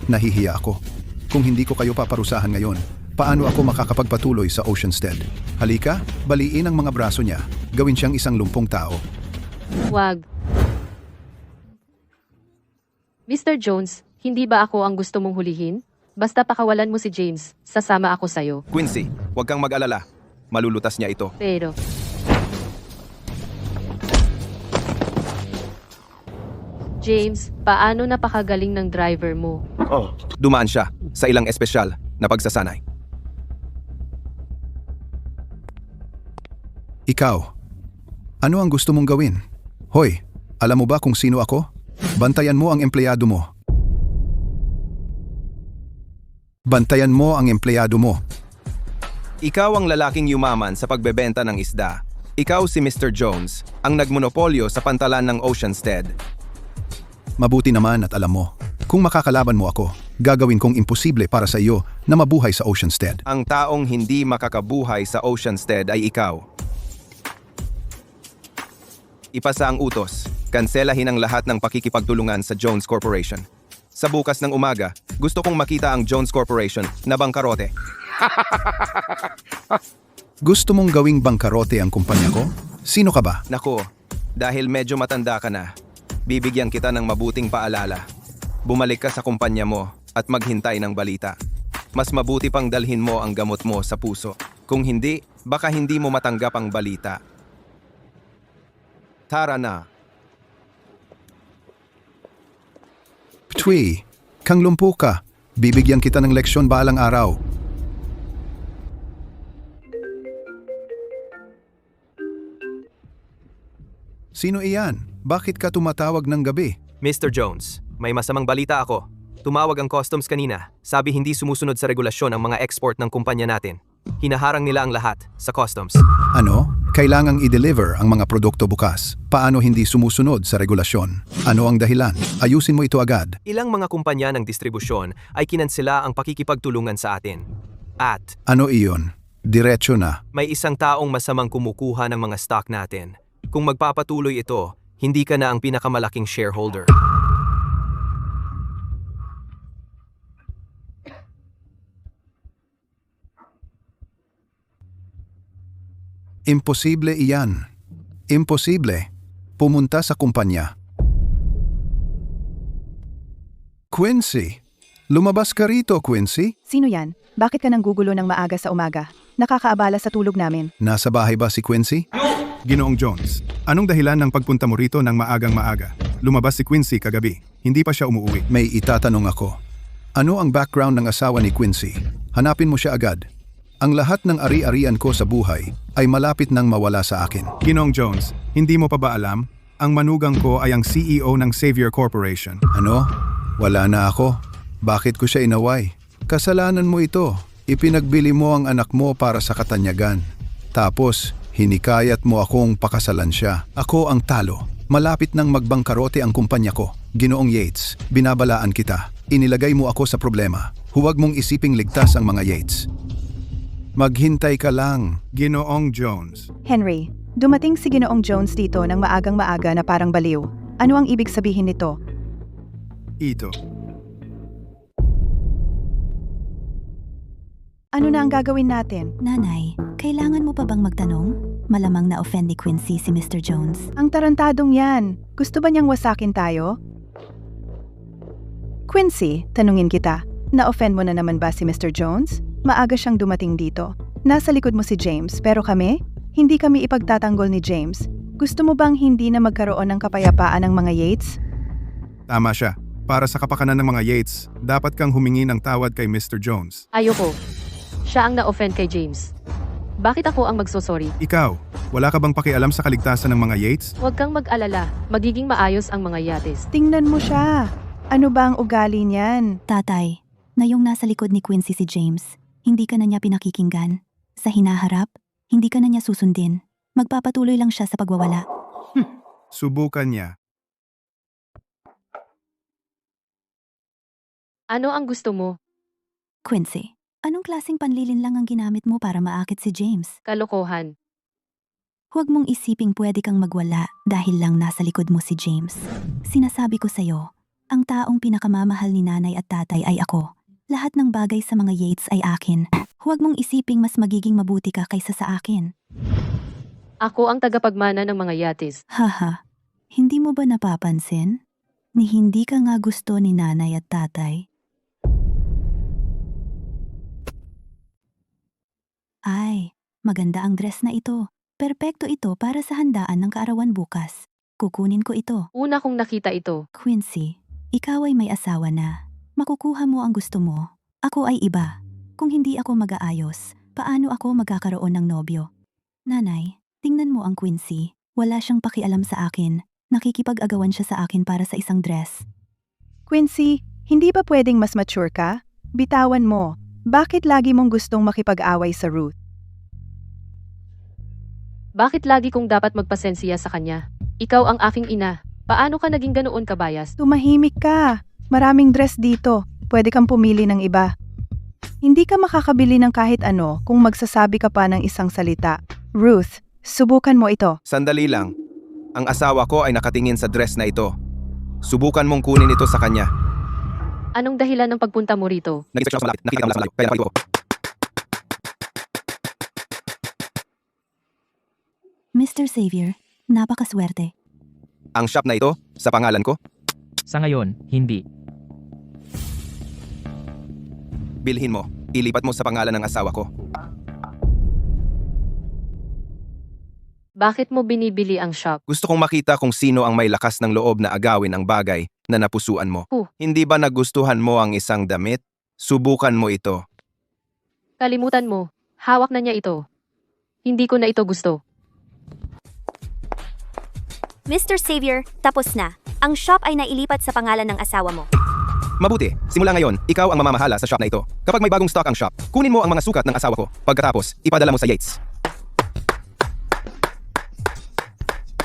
Nahihiya ako. Kung hindi ko kayo paparusahan ngayon, paano ako makakapagpatuloy sa Oceanstead? Halika, baliin ang mga braso niya. Gawin siyang isang lumpong tao. Wag. Mr. Jones, hindi ba ako ang gusto mong hulihin? Basta pakawalan mo si James, sasama ako sa'yo. Quincy, huwag kang mag-alala. Malulutas niya ito. Pero, James, paano napakagaling ng driver mo? Dumaan siya sa ilang espesyal na pagsasanay. Ikaw, ano ang gusto mong gawin? Hoy, alam mo ba kung sino ako? Bantayan mo ang empleyado mo. Bantayan mo ang empleyado mo. Ikaw ang lalaking yumaman sa pagbebenta ng isda. Ikaw si Mr. Jones, ang nagmonopolyo sa pantalan ng Oceanstead. Mabuti naman at alam mo, kung makakalaban mo ako, gagawin kong imposible para sa iyo na mabuhay sa Oceanstead. Ang taong hindi makakabuhay sa Oceanstead ay ikaw. Ipasa ang utos, kanselahin ang lahat ng pakikipagtulungan sa Jones Corporation. Sa bukas ng umaga, gusto kong makita ang Jones Corporation na bangkarote. Gusto mong gawing bangkarote ang kumpanya ko? Sino ka ba? Nako, dahil medyo matanda ka na, bibigyan kita ng mabuting paalala. Bumalik ka sa kumpanya mo at maghintay ng balita. Mas mabuti pang dalhin mo ang gamot mo sa puso. Kung hindi, baka hindi mo matanggap ang balita. Tara na. Twi, kang lumpo ka. Bibigyan kita ng leksyon balang araw. Sino iyan? Bakit ka tumatawag ng gabi? Mr. Jones, may masamang balita ako. Tumawag ang customs kanina. Sabi hindi sumusunod sa regulasyon ang mga export ng kumpanya natin. Hinaharang nila ang lahat sa customs. Ano? Kailangang i-deliver ang mga produkto bukas. Paano hindi sumusunod sa regulasyon? Ano ang dahilan? Ayusin mo ito agad. Ilang mga kumpanya ng distribusyon ay kinansela ang pakikipagtulungan sa atin. At Ano iyon? Diretso na. may isang taong masamang kumukuha ng mga stock natin. Kung magpapatuloy ito, hindi ka na ang pinakamalaking shareholder. Imposible iyan. Imposible. Pumunta sa kumpanya. Quincy. Lumabas ka rito, Quincy. Sino yan? Bakit ka nanggugulo ng maaga sa umaga? Nakakaabala sa tulog namin. Nasa bahay ba si Quincy? Ginoong Jones, anong dahilan ng pagpunta mo rito ng maagang maaga? Lumabas si Quincy kagabi. Hindi pa siya umuwi. May itatanong ako. Ano ang background ng asawa ni Quincy? Hanapin mo siya agad. Ang lahat ng ari-arian ko sa buhay ay malapit nang mawala sa akin. Ginoong Jones, hindi mo pa ba alam? Ang manugang ko ay ang CEO ng Savior Corporation. Ano? Wala na ako. Bakit ko siya inaway? Kasalanan mo ito. Ipinagbili mo ang anak mo para sa katanyagan. Tapos, hinikayat mo akong pakasalan siya. Ako ang talo. Malapit nang magbangkarote ang kumpanya ko. Ginoong Yates, binabalaan kita. Inilagay mo ako sa problema. Huwag mong isiping ligtas ang mga Yates. Maghintay ka lang. Ginoong Jones. Henry, dumating si Ginoong Jones dito ng maagang maaga na parang baliw. Ano ang ibig sabihin nito? Ito. Ano na ang gagawin natin? Nanay, kailangan mo pa bang magtanong? Malamang na-offend ni Quincy si Mr. Jones. Ang tarantadong yan. Gusto ba niyang wasakin tayo? Quincy, tanungin kita. Na-offend mo na naman ba si Mr. Jones? Maaga siyang dumating dito. Nasa likod mo si James, pero kami? Hindi kami ipagtatanggol ni James. Gusto mo bang hindi na magkaroon ng kapayapaan ng mga Yates? Tama siya. Para sa kapakanan ng mga Yates, dapat kang humingi ng tawad kay Mr. Jones. Ayoko. Siya ang na-offend kay James. Bakit ako ang magsosorry? Ikaw, wala ka bang pakialam sa kaligtasan ng mga Yates? Huwag kang mag-alala, magiging maayos ang mga yates. Tingnan mo siya. Ano ba ang ugali niyan? Tatay, ngayong nasa likod ni Quincy si James, hindi ka na niya pinakikinggan. Sa hinaharap, hindi ka na niya susundin. Magpapatuloy lang siya sa pagwawala. Subukan niya. Ano ang gusto mo? Quincy, anong klaseng panlilin lang ang ginamit mo para maakit si James? Kalokohan. Huwag mong isiping pwede kang magwala dahil lang nasa likod mo si James. Sinasabi ko sa'yo, ang taong pinakamamahal ni nanay at tatay ay ako. Lahat ng bagay sa mga Yates ay akin. Huwag mong isiping mas magiging mabuti ka kaysa sa akin. Ako ang tagapagmana ng mga yates. Haha, hindi mo ba napapansin? Ni hindi ka nga gusto ni nanay at tatay? Ay, maganda ang dress na ito. Perpekto ito para sa handaan ng kaarawan bukas. Kukunin ko ito. Una kong nakita ito. Quincy, ikaw ay may asawa na. Makukuha mo ang gusto mo. Ako ay iba. Kung hindi ako mag-aayos, paano ako magkakaroon ng nobyo? Nanay, tingnan mo ang Quincy. Wala siyang pakialam sa akin. Nakikipag-agawan siya sa akin para sa isang dress. Quincy, hindi ba pwedeng mas mature ka? Bitawan mo. Bakit lagi mong gustong makipag-away sa Ruth? Bakit lagi kong dapat magpasensiya sa kanya? Ikaw ang aking ina. Paano ka naging ganoon kabayas? Tumahimik ka. Maraming dress dito. Pwede kang pumili ng iba. Hindi ka makakabili ng kahit ano kung magsasabi ka pa ng isang salita. Ruth, subukan mo ito. Sandali lang. Ang asawa ko ay nakatingin sa dress na ito. Subukan mong kunin ito sa kanya. Anong dahilan ng pagpunta mo rito? Nag-isip siya sa malapit. Nakikita mo lang sa malayo. Kaya napalito ko. Mr. Xavier, napakaswerte. Ang shop na ito, sa pangalan ko, Sa ngayon, hindi. bilhin mo. Ilipat mo sa pangalan ng asawa ko. Bakit mo binibili ang shop? Gusto kong makita kung sino ang may lakas ng loob na agawin ang bagay na napusuan mo. Hindi ba nagustuhan mo ang isang damit? Subukan mo ito. Kalimutan mo. Hawak na niya ito. Hindi ko na ito gusto. Mr. Xavier, tapos na. Ang shop ay nailipat sa pangalan ng asawa mo. Mabuti, simula ngayon, ikaw ang mamamahala sa shop na ito. Kapag may bagong stock ang shop, kunin mo ang mga sukat ng asawa ko. Pagkatapos, ipadala mo sa Yates.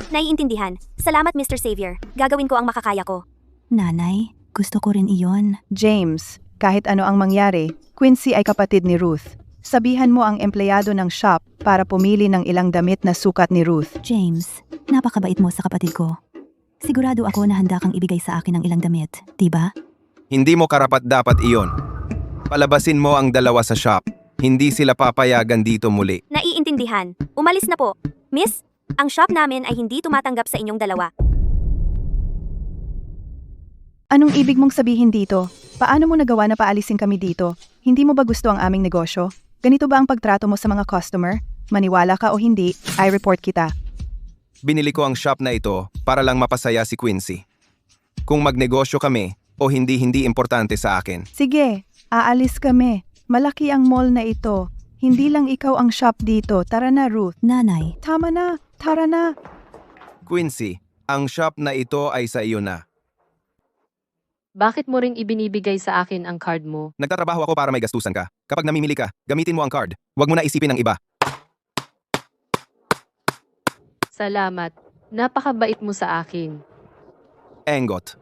Naiintindihan. Salamat, Mr. Xavier. Gagawin ko ang makakaya ko. Nanay, gusto ko rin iyon. James, kahit ano ang mangyari, Quincy ay kapatid ni Ruth. Sabihan mo ang empleyado ng shop para pumili ng ilang damit na sukat ni Ruth. James, napakabait mo sa kapatid ko. Sigurado ako na handa kang ibigay sa akin ng ilang damit, diba? Hindi mo karapat-dapat iyon. Palabasin mo ang dalawa sa shop. Hindi sila papayagan dito muli. Naiintindihan. Umalis na po. Miss, ang shop namin ay hindi tumatanggap sa inyong dalawa. Anong ibig mong sabihin dito? Paano mo nagawa na paalisin kami dito? Hindi mo ba gusto ang aming negosyo? Ganito ba ang pagtrato mo sa mga customer? Maniwala ka o hindi, I-report kita. Binili ko ang shop na ito para lang mapasaya si Quincy. Kung magnegosyo kami o hindi importante sa akin. Sige, aalis kami. Malaki ang mall na ito. Hindi lang ikaw ang shop dito. Tara na, Ruth. Nanay, Tama na. Tara na. Quincy, ang shop na ito ay sa iyo na. Bakit mo ring ibinibigay sa akin ang card mo? Nagtatrabaho ako para may gastusan ka. Kapag namimili ka, gamitin mo ang card. Huwag mo na isipin ang iba. Salamat. Napakabait mo sa akin. Engot.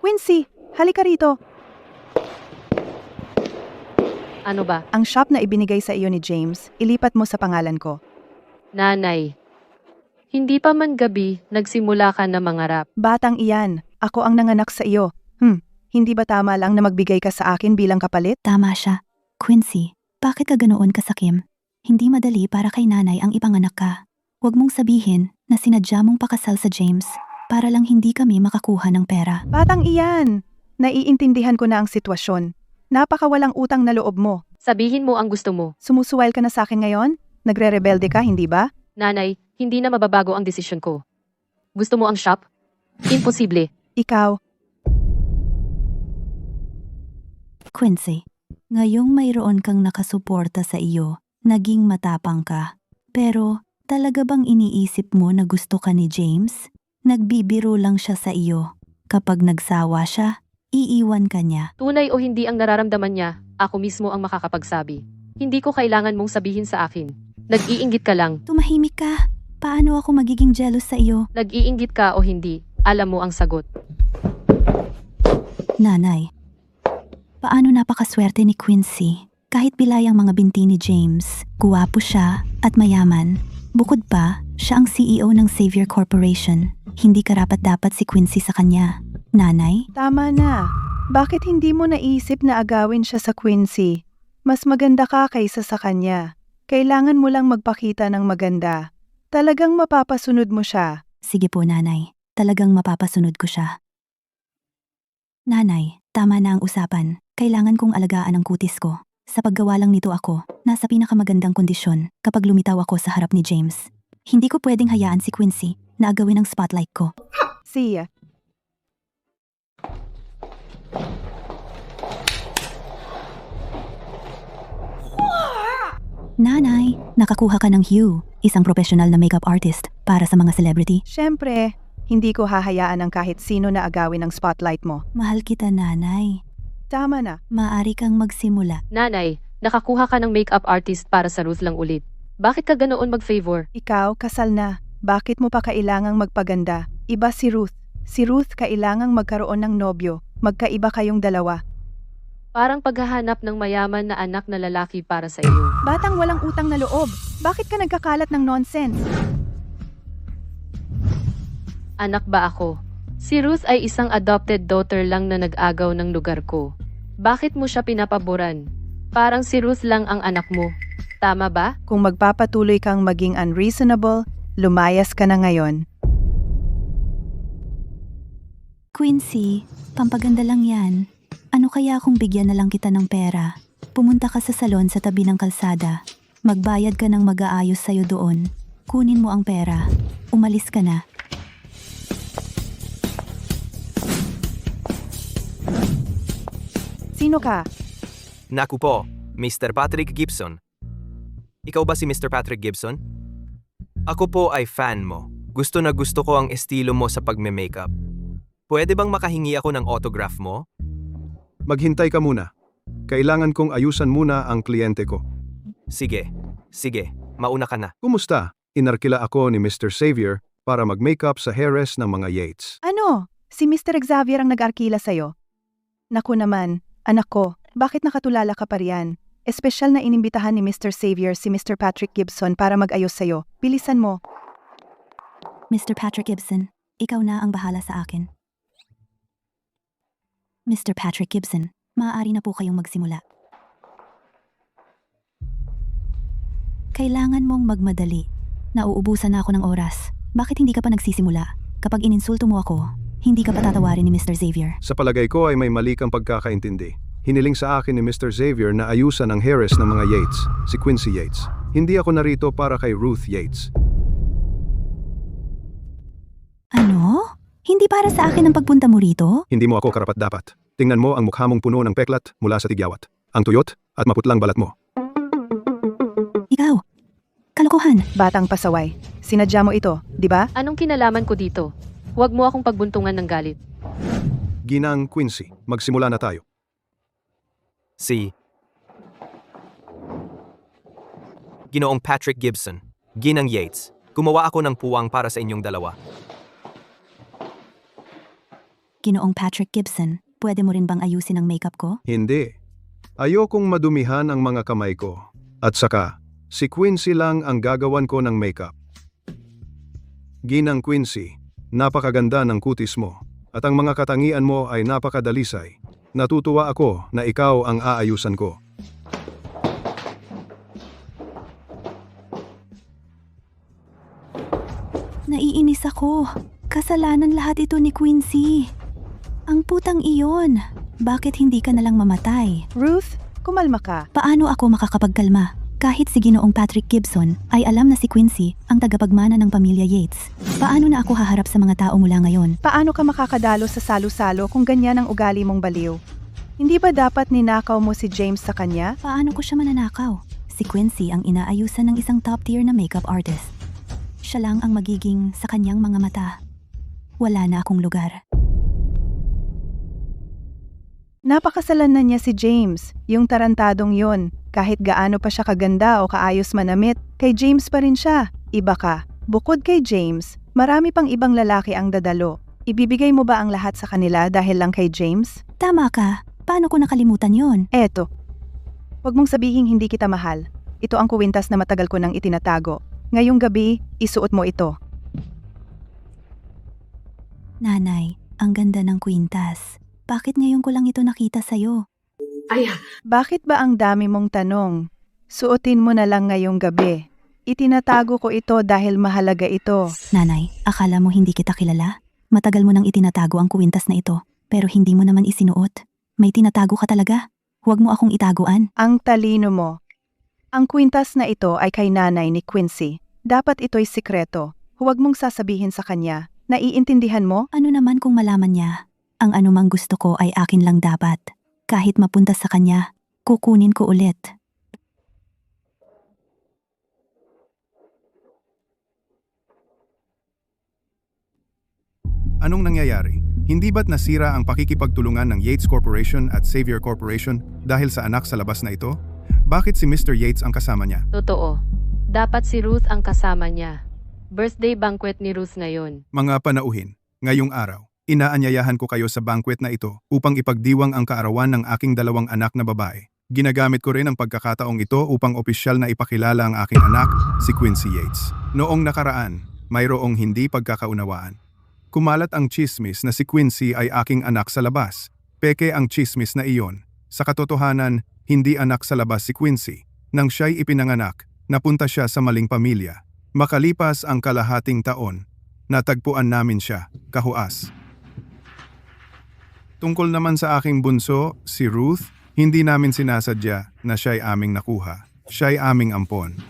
Quincy, halika rito. Ano ba? Ang shop na ibinigay sa iyo ni James, ilipat mo sa pangalan ko. Nanay. Hindi pa man gabi, nagsimula ka na mangarap. Batang iyan, ako ang nanganak sa iyo. Hindi ba tama lang na magbigay ka sa akin bilang kapalit? tama siya. Quincy, bakit ka ganoon ka sa Kim? Hindi madali para kay nanay ang ipanganak ka. Huwag mong sabihin na sinadya mong pakasal sa James para lang hindi kami makakuha ng pera. Batang iyan, naiintindihan ko na ang sitwasyon. Napakawalang utang na loob mo. Sabihin mo ang gusto mo. Sumusuwal ka na sa akin ngayon? Nagre-rebelde ka, hindi ba? Nanay, hindi na mababago ang desisyon ko. Gusto mo ang shop? Imposible. Ikaw, Quincy, Ngayong mayroon kang nakasuporta sa iyo, naging matapang ka. Pero, talaga bang iniisip mo na gusto ka ni James? Nagbibiro lang siya sa iyo. Kapag nagsawa siya, iiwan ka niya. Tunay o hindi ang nararamdaman niya, ako mismo ang makakapagsabi. Hindi ko kailangan mong sabihin sa akin. Nag-iinggit ka lang. Tumahimik ka. Paano ako magiging jealous sa iyo? Nag-iinggit ka o hindi, alam mo ang sagot. Nanay, paano napakaswerte ni Quincy? Kahit bilay ang mga binti ni James, guwapo siya at mayaman. Bukod pa, siya ang CEO ng Xavier Corporation. Hindi karapat-dapat si Quincy sa kanya. Nanay? Tama na. Bakit hindi mo naisip na agawin siya sa Quincy? Mas maganda ka kaysa sa kanya. Kailangan mo lang magpakita ng maganda. Talagang mapapasunod mo siya. Sige po, nanay. Talagang mapapasunod ko siya. Nanay, tama na ang usapan. Kailangan kong alagaan ang kutis ko. Sa paggawa lang nito ako, nasa pinakamagandang kondisyon kapag lumitaw ako sa harap ni James. Hindi ko pwedeng hayaan si Quincy na agawin ang spotlight ko. Siya. Nanay, nakakuha ka ng Hue, isang professional na makeup artist para sa mga celebrity. Siyempre, hindi ko hahayaan ang kahit sino na agawin ang spotlight mo. Mahal kita, nanay. Tama na. Maaari kang magsimula. Nanay, nakakuha ka ng makeup artist para sa Ruth lang ulit. Bakit ka ganoon mag-favor? Ikaw, kasal na. Bakit mo pa kailangang magpaganda? Iba si Ruth. Si Ruth kailangang magkaroon ng nobyo. Magkaiba kayong dalawa. Parang paghahanap ng mayaman na anak na lalaki para sa iyo. Batang walang utang na loob. Bakit ka nagkakalat ng nonsense? Anak ba ako? Si Ruth ay isang adopted daughter lang na nag-agaw ng lugar ko. Bakit mo siya pinapaboran? Parang si Ruth lang ang anak mo. Tama ba? Kung magpapatuloy kang maging unreasonable, lumayas ka na ngayon. Quincy, pampaganda lang yan. Ano kaya kung bigyan na lang kita ng pera? Pumunta ka sa salon sa tabi ng kalsada. Magbayad ka ng mag-aayos sa'yo doon. Kunin mo ang pera. Umalis ka na. Sino ka? Naku po, Mr. Patrick Gibson. Ikaw ba si Mr. Patrick Gibson? Ako po ay fan mo. Gusto na gusto ko ang estilo mo sa pagme-makeup. Pwede bang makahingi ako ng autograph mo? Maghintay ka muna. Kailangan kong ayusan muna ang kliyente ko. Sige, mauna ka na. Kumusta? Inarkila ako ni Mr. Xavier para mag-makeup sa hairest ng mga Yates. Ano? Si Mr. Xavier ang nag-arkila sa'yo? Naku naman, anak ko, bakit nakatulala ka pa riyan? Espesyal na inimbitahan ni Mr. Xavier si Mr. Patrick Gibson para mag-ayos sa'yo. Bilisan mo. Mr. Patrick Gibson, ikaw na ang bahala sa akin. Mr. Patrick Gibson, maaari na po kayong magsimula. Kailangan mong magmadali. Nauubusan na ako ng oras. Bakit hindi ka pa nagsisimula? Kapag ininsulto mo ako, hindi ka patatawarin ni Mr. Xavier. Sa palagay ko ay may mali kang pagkakaintindi. Hiniling sa akin ni Mr. Xavier na ayusan ang hairest ng mga Yates, si Quincy Yates. Hindi ako narito para kay Ruth Yates. Ano? Hindi para sa akin ang pagpunta mo rito? Hindi mo ako karapat-dapat. Tingnan mo ang mukha mong puno ng peklat mula sa tigyawat, ang tuyot at maputlang balat mo. Ikaw, kalokohan. Batang pasaway. Sinadya mo ito, di ba? Anong kinalaman ko dito? Huwag mo akong pagbuntungan ng galit. Ginang Quincy, magsimula na tayo. Ginoong Patrick Gibson, Ginang Yates, gumawa ako ng puwang para sa inyong dalawa. Ginoong Patrick Gibson, pwede mo rin bang ayusin ang makeup ko? Hindi. Ayokong madumihan ang mga kamay ko. At saka, si Quincy lang ang gagawan ko ng makeup. Ginang Quincy, napakaganda ng kutis mo. At ang mga katangian mo ay napakadalisay. Natutuwa ako na ikaw ang aayusan ko. Naiinis ako. Kasalanan lahat ito ni Quincy. Ang putang iyon. Bakit hindi ka nalang mamatay? Ruth, kumalma ka. Paano ako makakapagkalma? Kahit si Ginoong Patrick Gibson ay alam na si Quincy ang tagapagmana ng pamilya Yates. Paano na ako haharap sa mga tao mula ngayon? Paano ka makakadalo sa salo-salo kung ganyan ang ugali mong baliw? Hindi ba dapat ninakaw mo si James sa kanya? Paano ko siya mananakaw? Si Quincy ang inaayusan ng isang top-tier na makeup artist. Siya lang ang magiging sa kanyang mga mata. Wala na akong lugar. Napakasalan na niya si James, yung tarantadong yon. Kahit gaano pa siya kaganda o kaayos manamit, kay James pa rin siya. Iba ka. Bukod kay James, marami pang ibang lalaki ang dadalo. Ibibigay mo ba ang lahat sa kanila dahil lang kay James? Tama ka. Paano ko nakalimutan yon? Eto. Huwag mong sabihing hindi kita mahal. Ito ang kuwintas na matagal ko nang itinatago. Ngayong gabi, isuot mo ito. Nanay, ang ganda ng kwintas. Bakit ngayon ko lang ito nakita sa'yo? Bakit ba ang dami mong tanong? Suotin mo na lang ngayong gabi. Itinatago ko ito dahil mahalaga ito. Nanay, akala mo hindi kita kilala? Matagal mo nang itinatago ang kwintas na ito, pero hindi mo naman isinuot. May tinatago ka talaga. Huwag mo akong itaguan. Ang talino mo. Ang kwintas na ito ay kay nanay ni Quincy. Dapat ito'y sikreto. Huwag mong sasabihin sa kanya. Naiintindihan mo? Ano naman kung malaman niya? Ang anumang gusto ko ay akin lang dapat. Kahit mapunta sa kanya, kukunin ko ulit. Anong nangyayari? Hindi ba't nasira ang pakikipagtulungan ng Yates Corporation at Xavier Corporation dahil sa anak sa labas na ito? Bakit si Mr. Yates ang kasama niya? Totoo. Dapat si Ruth ang kasama niya. Birthday banquet ni Ruth ngayon. Mga panauhin, ngayong araw, inaanyayahan ko kayo sa banquet na ito upang ipagdiwang ang kaarawan ng aking 2 anak na babae. Ginagamit ko rin ang pagkakataong ito upang opisyal na ipakilala ang aking anak, si Quincy Yates. Noong nakaraan, mayroong hindi pagkakaunawaan. Kumalat ang chismis na si Quincy ay aking anak sa labas. Peke ang chismis na iyon. Sa katotohanan, hindi anak sa labas si Quincy. Nang siya'y ipinanganak, napunta siya sa maling pamilya. Makalipas ang kalahating taon, natagpuan namin siya, kahuas. Tungkol naman sa aking bunso, si Ruth, hindi namin sinasadya na siya'y aming nakuha. Siya'y aming ampon.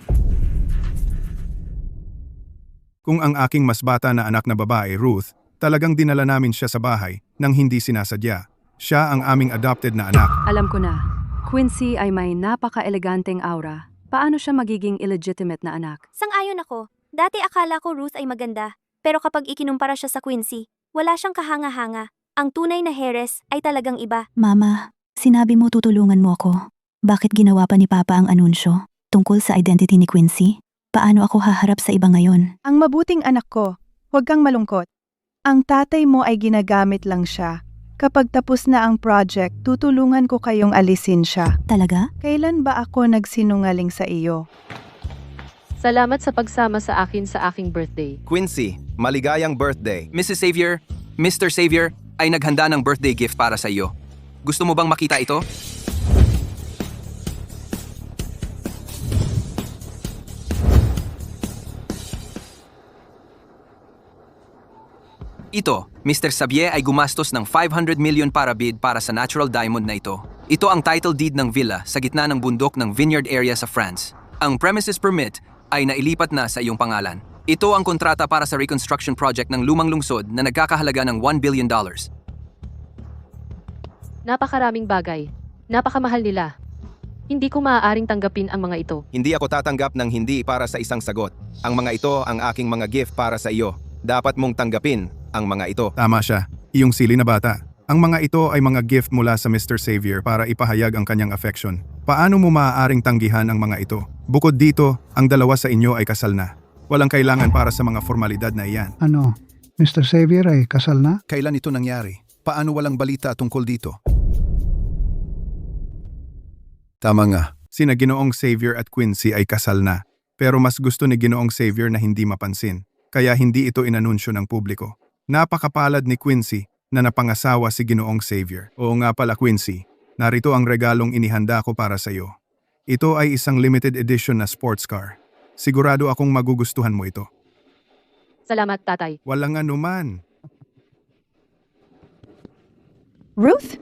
Kung ang aking mas bata na anak na babae, Ruth, talagang dinala namin siya sa bahay nang hindi sinasadya. Siya ang aming adopted na anak. Alam ko na. Quincy ay may napaka-eleganteng aura. Paano siya magiging illegitimate na anak? Sang-ayon ako. Dati akala ko Ruth ay maganda. Pero kapag ikinumpara siya sa Quincy, wala siyang kahanga-hanga. Ang tunay na heiress ay talagang iba. Mama, sinabi mo tutulungan mo ako. Bakit ginawa pa ni Papa ang anunsyo tungkol sa identity ni Quincy? Paano ako haharap sa iba ngayon? Ang mabuting anak ko, huwag kang malungkot. Ang tatay mo ay ginagamit lang siya. Kapag tapos na ang project, tutulungan ko kayong alisin siya. Talaga? Kailan ba ako nagsinungaling sa iyo? Salamat sa pagsama sa akin sa aking birthday. Quincy, maligayang birthday. Mrs. Xavier, Mr. Xavier ay naghanda ng birthday gift para sa iyo. Gusto mo bang makita ito? Ito, Mr. Xavier ay gumastos ng 500 million para bid para sa natural diamond na ito. Ito ang title deed ng villa sa gitna ng bundok ng vineyard area sa France. Ang premises permit ay nailipat na sa iyong pangalan. Ito ang kontrata para sa reconstruction project ng lumang lungsod na nagkakahalaga ng $1 billion. Napakaraming bagay. Napakamahal nila. Hindi ko maaaring tanggapin ang mga ito. Hindi ako tatanggap ng hindi para sa isang sagot. Ang mga ito ang aking mga gift para sa iyo. Dapat mong tanggapin ang mga ito. Tama siya, iyong sili na bata. Ang mga ito ay mga gift mula sa Mr. Xavier para ipahayag ang kanyang affection. Paano mo maaaring tanggihan ang mga ito? Bukod dito, ang 2 sa inyo ay kasal na. Walang kailangan para sa mga formalidad na iyan. Ano, Mr. Xavier ay kasal na? Kailan ito nangyari? Paano walang balita tungkol dito? Tama nga. Sina Ginoong Xavier at Quincy ay kasal na. Pero mas gusto ni Ginoong Xavier na hindi mapansin. Kaya hindi ito inanunsyo ng publiko. Napakapalad ni Quincy na napangasawa si Ginoong Xavier. Oo nga pala Quincy, narito ang regalong inihanda ko para sa iyo. Ito ay isang limited edition na sports car. Sigurado akong magugustuhan mo ito. Salamat, tatay. Walang anuman. Ruth?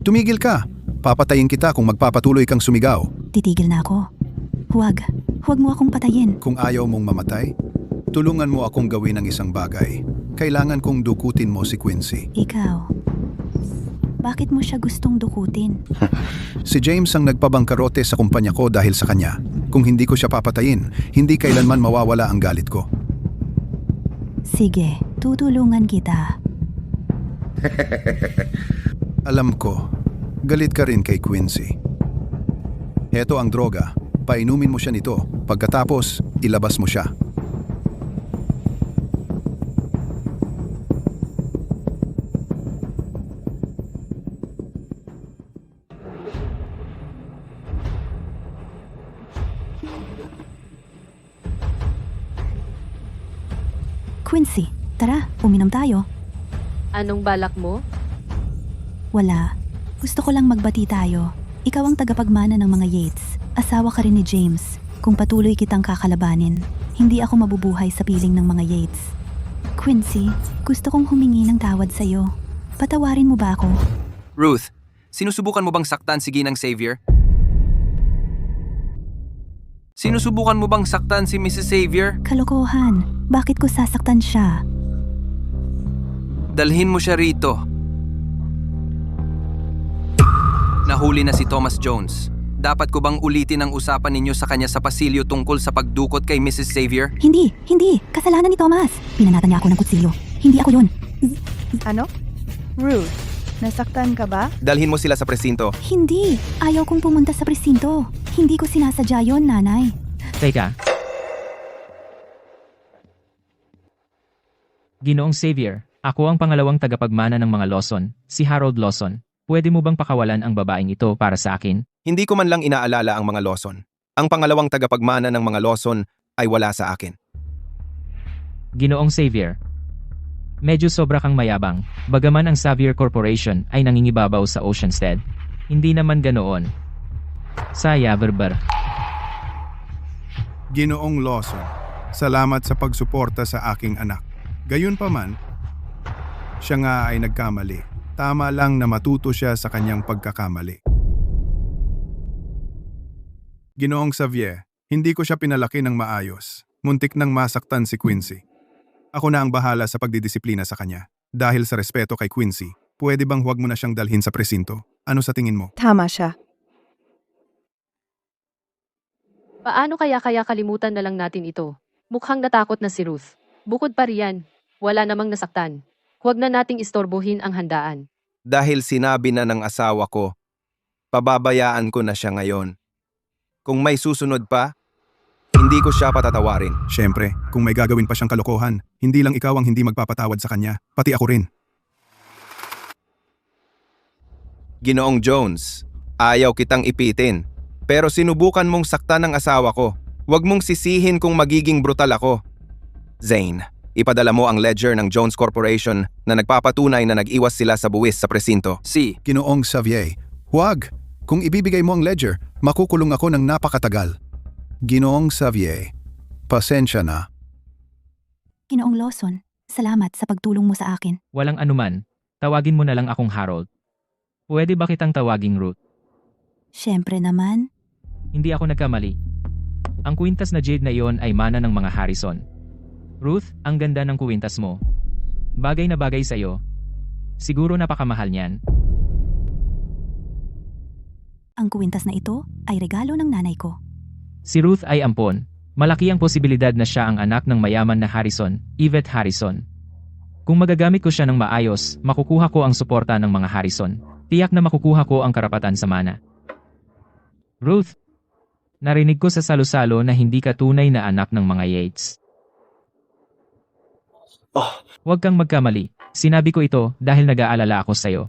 Tumigil ka. Papatayin kita kung magpapatuloy kang sumigaw. Titigil na ako. Huwag. Huwag mo akong patayin. Kung ayaw mong mamatay, tulungan mo akong gawin ang isang bagay. Kailangan kong dukutin mo si Quincy. Ikaw. Bakit mo siya gustong dukutin? Si James ang nagpabangkarote sa kumpanya ko dahil sa kanya. Kung hindi ko siya papatayin, hindi kailanman mawawala ang galit ko. Sige, tutulungan kita. Alam ko, galit ka rin kay Quincy. Heto ang droga. Painumin mo siya nito. Pagkatapos, ilabas mo siya. Quincy, tara, uminom tayo. Anong balak mo? Wala. Gusto ko lang magbati tayo. Ikaw ang tagapagmana ng mga Yates. Asawa ka rin ni James. Kung patuloy kitang kakalabanin, hindi ako mabubuhay sa piling ng mga Yates. Quincy, gusto kong humingi ng tawad sa'yo. Patawarin mo ba ako? Ruth, sinusubukan mo bang saktan si Ginang Xavier? Sinusubukan mo bang saktan si Mrs. Xavier? Kalokohan. Bakit ko sasaktan siya? Dalhin mo siya rito. Nahuli na si Thomas Jones. Dapat ko bang ulitin ang usapan ninyo sa kanya sa pasilyo tungkol sa pagdukot kay Mrs. Xavier? Hindi. Kasalanan ni Thomas. Pinanatan niya ako ng kutsilyo. Hindi ako yun. Ano? Ruth, nasaktan ka ba? Dalhin mo sila sa presinto. Hindi. Ayaw kong pumunta sa presinto. Hindi ko sinasadya yon, nanay. Teka. Ginoong Xavier, ako ang pangalawang tagapagmana ng mga Lawson, si Harold Lawson. Pwede mo bang pakawalan ang babaeng ito para sa akin? Hindi ko man lang inaalala ang mga Lawson. Ang pangalawang tagapagmana ng mga Lawson ay wala sa akin. Ginoong Xavier, medyo sobra kang mayabang. Bagaman ang Xavier Corporation ay nangingibabaw sa Oceanstead. Hindi naman ganoon. Saya Verber. Ginoong Lawson, salamat sa pagsuporta sa aking anak. Gayunpaman, siya nga ay nagkamali. Tama lang na matuto siya sa kanyang pagkakamali. Ginoong Xavier, hindi ko siya pinalaki ng maayos. Muntik nang masaktan si Quincy. Ako na ang bahala sa pagdidisiplina sa kanya. Dahil sa respeto kay Quincy, pwede bang huwag mo na siyang dalhin sa presinto? Ano sa tingin mo? Tama siya. Paano kaya kalimutan na lang natin ito? Mukhang natakot na si Ruth. Bukod pa riyan, wala namang nasaktan. Huwag na nating istorbohin ang handaan. Dahil sinabi na ng asawa ko, pababayaan ko na siya ngayon. Kung may susunod pa, hindi ko siya patatawarin. Siyempre, kung may gagawin pa siyang kalokohan, hindi lang ikaw ang hindi magpapatawad sa kanya, pati ako rin. Ginoong Jones, ayaw kitang ipitin. Pero sinubukan mong saktan ng asawa ko. Huwag mong sisihin kung magiging brutal ako. Zane, ipadala mo ang ledger ng Jones Corporation na nagpapatunay na nag-iwas sila sa buwis sa presinto. Ginoong Xavier, huwag. Kung ibibigay mo ang ledger, makukulong ako ng napakatagal. Ginoong Xavier, pasensya na. Ginoong Lawson, salamat sa pagtulong mo sa akin. Walang anuman. Tawagin mo na lang akong Harold. Pwede ba kitang tawaging Ruth? Siyempre naman. Hindi ako nagkamali. Ang kwintas na jade na iyon ay mana ng mga Harrison. Ruth, ang ganda ng kwintas mo. Bagay na bagay sa'yo. Siguro napakamahal niyan. Ang kwintas na ito ay regalo ng nanay ko. Si Ruth ay ampon. Malaki ang posibilidad na siya ang anak ng mayaman na Harrison, Yvette Harrison. Kung magagamit ko siya ng maayos, makukuha ko ang suporta ng mga Harrison. Tiyak na makukuha ko ang karapatan sa mana. Ruth, narinig ko sa salo-salo na hindi ka tunay na anak ng mga Yates. Huwag kang magkamali. Sinabi ko ito dahil nag-aalala ako sa'yo.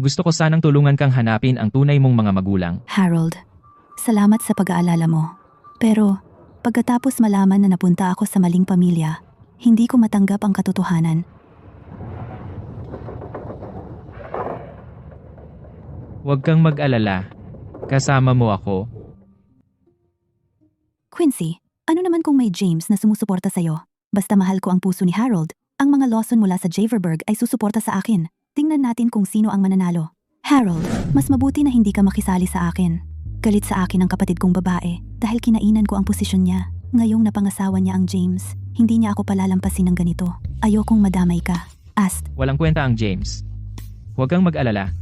Gusto ko sanang tulungan kang hanapin ang tunay mong mga magulang. Harold, salamat sa pag-aalala mo. Pero, pagkatapos malaman na napunta ako sa maling pamilya, hindi ko matanggap ang katotohanan. Huwag kang mag-alala. Kasama mo ako. Quincy, ano naman kung may James na sumusuporta sa'yo? Basta mahal ko ang puso ni Harold, ang mga Lawson mula sa Javerberg ay susuporta sa akin. Tingnan natin kung sino ang mananalo. Harold, mas mabuti na hindi ka makisali sa akin. Galit sa akin ang kapatid kong babae dahil kinainan ko ang posisyon niya. Ngayong napangasawa niya ang James, hindi niya ako palalampasin ng ganito. Ayokong madamay ka. Ast. Walang kwenta ang James. Huwag kang mag-alala.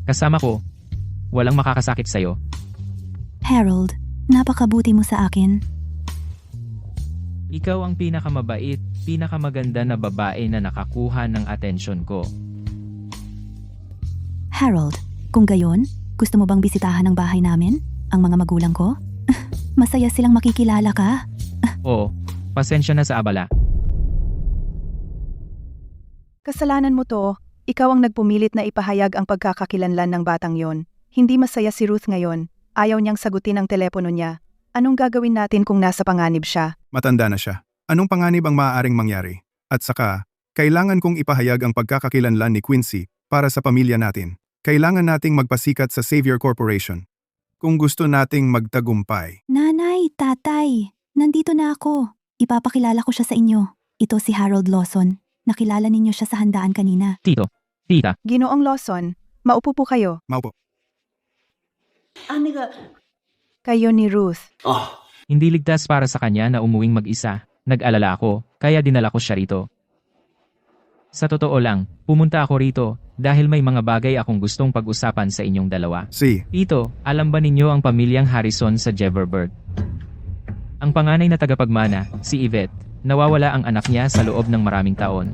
Kasama ko. Walang makakasakit sa'yo. Harold, napakabuti mo sa akin. Ikaw ang pinakamabait, pinakamaganda na babae na nakakuha ng atensyon ko. Harold, kung gayon, gusto mo bang bisitahan ang bahay namin? Ang mga magulang ko? Masaya silang makikilala ka. Oo, pasensya na sa abala. Kasalanan mo to, ikaw ang nagpumilit na ipahayag ang pagkakakilanlan ng batang yon. Hindi masaya si Ruth ngayon, ayaw niyang sagutin ang telepono niya. Anong gagawin natin kung nasa panganib siya? Matanda na siya. Anong panganib ang maaaring mangyari? At saka, kailangan kong ipahayag ang pagkakakilanlan ni Quincy para sa pamilya natin. Kailangan nating magpasikat sa Savior Corporation. Kung gusto nating magtagumpay. Nanay, tatay, nandito na ako. Ipapakilala ko siya sa inyo. Ito si Harold Lawson. Nakilala ninyo siya sa handaan kanina. Tito, tita, Ginoong Lawson, maupo po kayo. Maupo. Kayo ni Ruth. hindi ligtas para sa kanya na umuwing mag-isa. Nag-alala ako, kaya dinala ko siya rito. Sa totoo lang, pumunta ako rito dahil may mga bagay akong gustong pag-usapan sa inyong dalawa. Tito, alam ba ninyo ang pamilyang Harrison sa Jeverberg? Ang panganay na tagapagmana, si Yvette, nawawala ang anak niya sa loob ng maraming taon.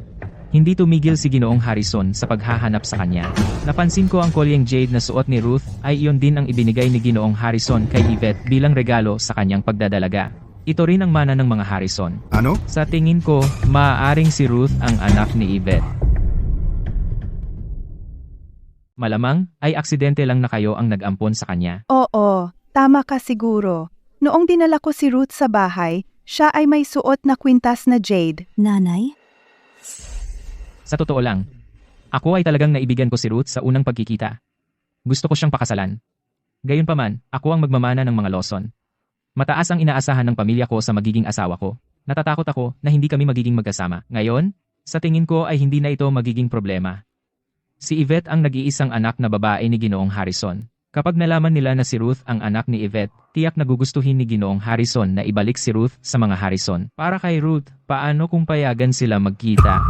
Hindi tumigil si Ginoong Harrison sa paghahanap sa kanya. Napansin ko ang kolyeng jade na suot ni Ruth ay iyon din ang ibinigay ni Ginoong Harrison kay Yvette bilang regalo sa kanyang pagdadalaga. Ito rin ang mana ng mga Harrison. Ano? Sa tingin ko, maaaring si Ruth ang anak ni Yvette. Malamang ay aksidente lang na kayo ang nag-ampon sa kanya. Oo, tama ka siguro. Noong dinala ko si Ruth sa bahay, siya ay may suot na kwintas na jade. Nanay? Sa totoo lang, ako ay talagang naibigan ko si Ruth sa unang pagkikita. Gusto ko siyang pakasalan. Gayunpaman, ako ang magmamana ng mga Lawson. Mataas ang inaasahan ng pamilya ko sa magiging asawa ko. Natatakot ako na hindi kami magiging magkasama. Ngayon, sa tingin ko ay hindi na ito magiging problema. Si Yvette ang nag-iisang anak na babae ni Ginoong Harrison. Kapag nalaman nila na si Ruth ang anak ni Yvette, tiyak na gugustuhin ni Ginoong Harrison na ibalik si Ruth sa mga Harrison. Para kay Ruth, paano kung payagan sila magkita?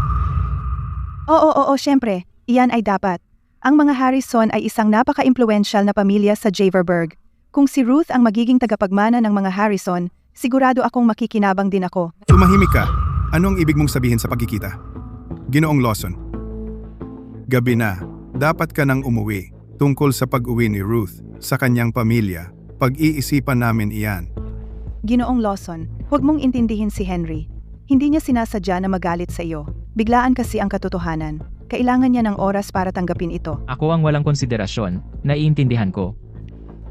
Oo, syempre. Iyan ay dapat. Ang mga Harrison ay isang napaka-impluensyal na pamilya sa Jeverberg. Kung si Ruth ang magiging tagapagmana ng mga Harrison, sigurado akong makikinabang din ako. Tumahimik ka. Ano ang ibig mong sabihin sa pagkikita? Ginoong Lawson. Gabi na. Dapat ka nang umuwi. Tungkol sa pag-uwi ni Ruth sa kanyang pamilya. Pag-iisipan namin iyan. Ginoong Lawson, huwag mong intindihin si Henry. Hindi niya sinasadya na magalit sa iyo. Biglaan kasi ang katotohanan. Kailangan niya ng oras para tanggapin ito. Ako ang walang konsiderasyon, naiintindihan ko.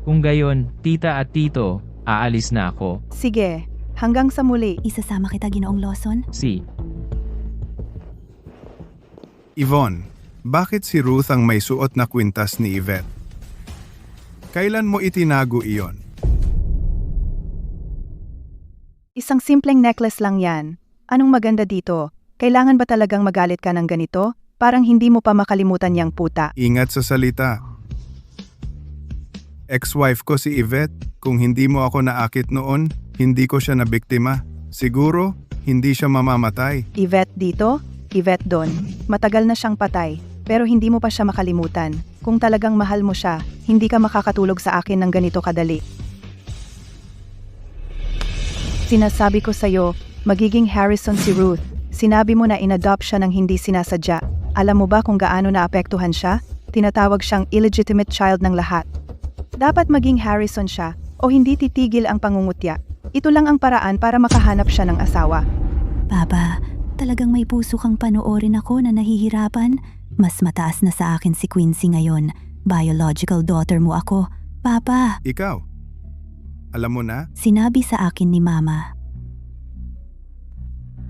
Kung gayon, tita at tito, aalis na ako. Sige, hanggang sa muli. Isasama kita, Ginoong Lawson? Si. Yvonne, bakit si Ruth ang may suot na kwintas ni Yvette? Kailan mo itinago iyon? Isang simpleng necklace lang yan. Anong maganda dito? Kailangan ba talagang magalit ka ng ganito? Parang hindi mo pa makalimutan yang puta. Ingat sa salita. Ex-wife ko si Yvette. Kung hindi mo ako naakit noon, hindi ko siya nabiktima. Siguro, hindi siya mamamatay. Yvette dito, Yvette doon. Matagal na siyang patay, pero hindi mo pa siya makalimutan. Kung talagang mahal mo siya, hindi ka makakatulog sa akin ng ganito kadali. Sinasabi ko sa'yo, magiging Harrison si Ruth. Sinabi mo na inadopt siya ng hindi sinasadya. Alam mo ba kung gaano naapektuhan siya? Tinatawag siyang illegitimate child ng lahat. Dapat maging Harrison siya o hindi titigil ang pangungutya. Ito lang ang paraan para makahanap siya ng asawa. Papa, talagang may puso kang panoorin ako na nahihirapan. Mas mataas na sa akin si Quincy ngayon. Biological daughter mo ako. Papa. Ikaw? Alam mo na? Sinabi sa akin ni Mama.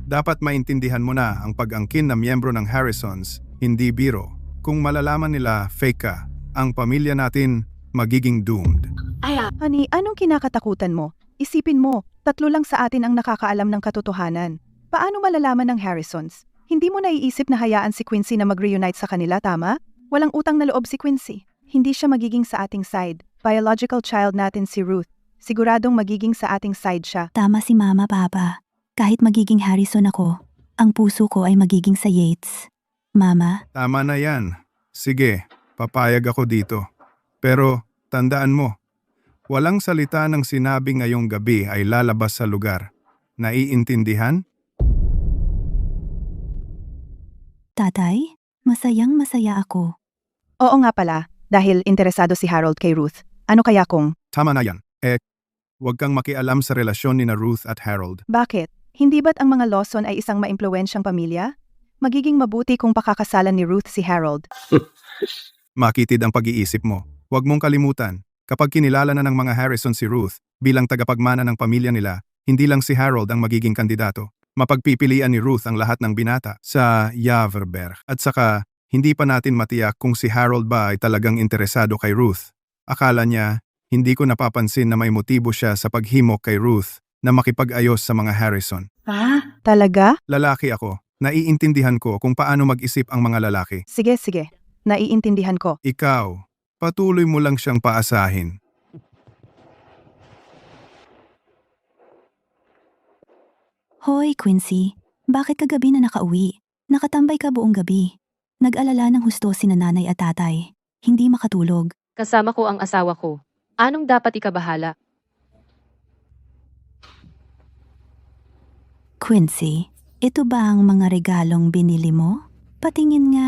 Dapat maintindihan mo na ang pag-angkin na miyembro ng Harrisons, hindi biro. Kung malalaman nila fake ka, ang pamilya natin magiging doomed. Honey, anong kinakatakutan mo? Isipin mo, 3 lang sa atin ang nakakaalam ng katotohanan. Paano malalaman ng Harrisons? Hindi mo naiisip na hayaan si Quincy na mag-reunite sa kanila, tama? Walang utang na loob si Quincy. Hindi siya magiging sa ating side. Biological child natin si Ruth. Siguradong magiging sa ating side siya. Tama si Mama, Papa. Kahit magiging Harrison ako, ang puso ko ay magiging sa Yates. Mama? Tama na yan. Sige, papayag ako dito. Pero tandaan mo, walang salita ng sinabi ngayong gabi ay lalabas sa lugar. Naiintindihan? Tatay, masayang masaya ako. Oo nga pala, dahil interesado si Harold kay Ruth. Ano kaya kung, Tama na yan. Huwag kang makialam sa relasyon ni na Ruth at Harold. bakit? Hindi ba't ang mga Lawson ay isang maimpluwensyang pamilya? Magiging mabuti kung pakakasalan ni Ruth si Harold. Makitid ang pag-iisip mo. Huwag mong kalimutan, kapag kinilala na ng mga Harrison si Ruth bilang tagapagmana ng pamilya nila, hindi lang si Harold ang magiging kandidato. Mapagpipilian ni Ruth ang lahat ng binata sa Yaverberg. At saka, hindi pa natin matiyak kung si Harold ba ay talagang interesado kay Ruth. Akala niya, hindi ko napapansin na may motibo siya sa paghimok kay Ruth na makipag-ayos sa mga Harrison. Talaga? Lalaki ako. Naiintindihan ko kung paano mag-isip ang mga lalaki. Sige, sige. Naiintindihan ko. Ikaw, patuloy mo lang siyang paasahin. Hoy, Quincy. Bakit kagabi na nakauwi? Nakatambay ka buong gabi. Nag-alala ng husto si nanay at tatay. Hindi makatulog. Kasama ko ang asawa ko. Anong dapat ikabahala? Quincy, ito ba ang mga regalong binili mo? Patingin nga.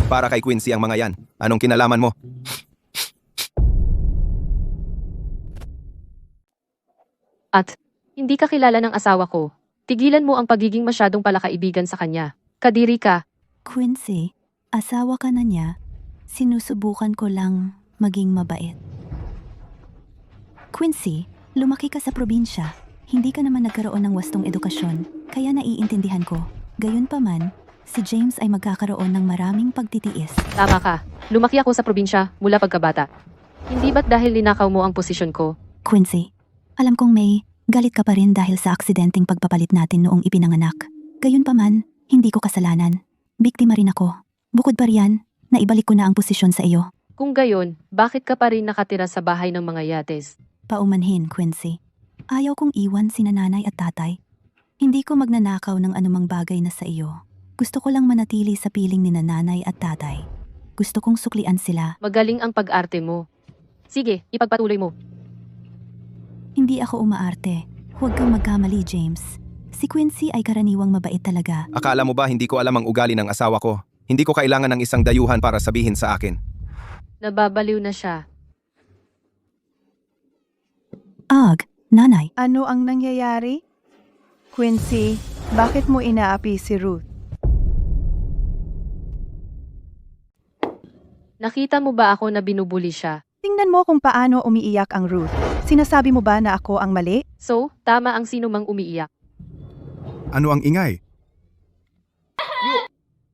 Para kay Quincy ang mga yan. Anong kinalaman mo? At, hindi ka kilala ng asawa ko. Tigilan mo ang pagiging masyadong palakaibigan sa kanya. Kadiri ka. Quincy, asawa ka na niya. Sinusubukan ko lang maging mabait. Quincy, lumaki ka sa probinsya. Hindi ka naman nagkaroon ng wastong edukasyon, kaya naiintindihan ko. Gayunpaman, si James ay magkakaroon ng maraming pagtitiis. Tama ka. Lumaki ako sa probinsya mula pagkabata. Hindi ba't dahil ninakaw mo ang posisyon ko? Quincy, alam kong may galit ka pa rin dahil sa aksidenteng pagpapalit natin noong ipinanganak. Gayunpaman, hindi ko kasalanan. Biktima rin ako. Bukod pa riyan, naibalik ko na ang posisyon sa iyo. Kung gayon, bakit ka pa rin nakatira sa bahay ng mga yates? Paumanhin, Quincy. Ayaw kong iwan sina nanay at tatay. Hindi ko magnanakaw ng anumang bagay na sa iyo. Gusto ko lang manatili sa piling ni nanay at tatay. Gusto kong suklian sila. Magaling ang pag-arte mo. Sige, ipagpatuloy mo. Hindi ako umaarte. Huwag kang magkamali, James. Si Quincy ay karaniwang mabait talaga. Akala mo ba hindi ko alam ang ugali ng asawa ko? Hindi ko kailangan ng isang dayuhan para sabihin sa akin. Nababaliw na siya. Ag, nanay. Ano ang nangyayari? Quincy, bakit mo inaapi si Ruth? Nakita mo ba ako na binubuli siya? Tingnan mo kung paano umiiyak ang Ruth. Sinasabi mo ba na ako ang mali? So, tama ang sino mang umiiyak. Ano ang ingay?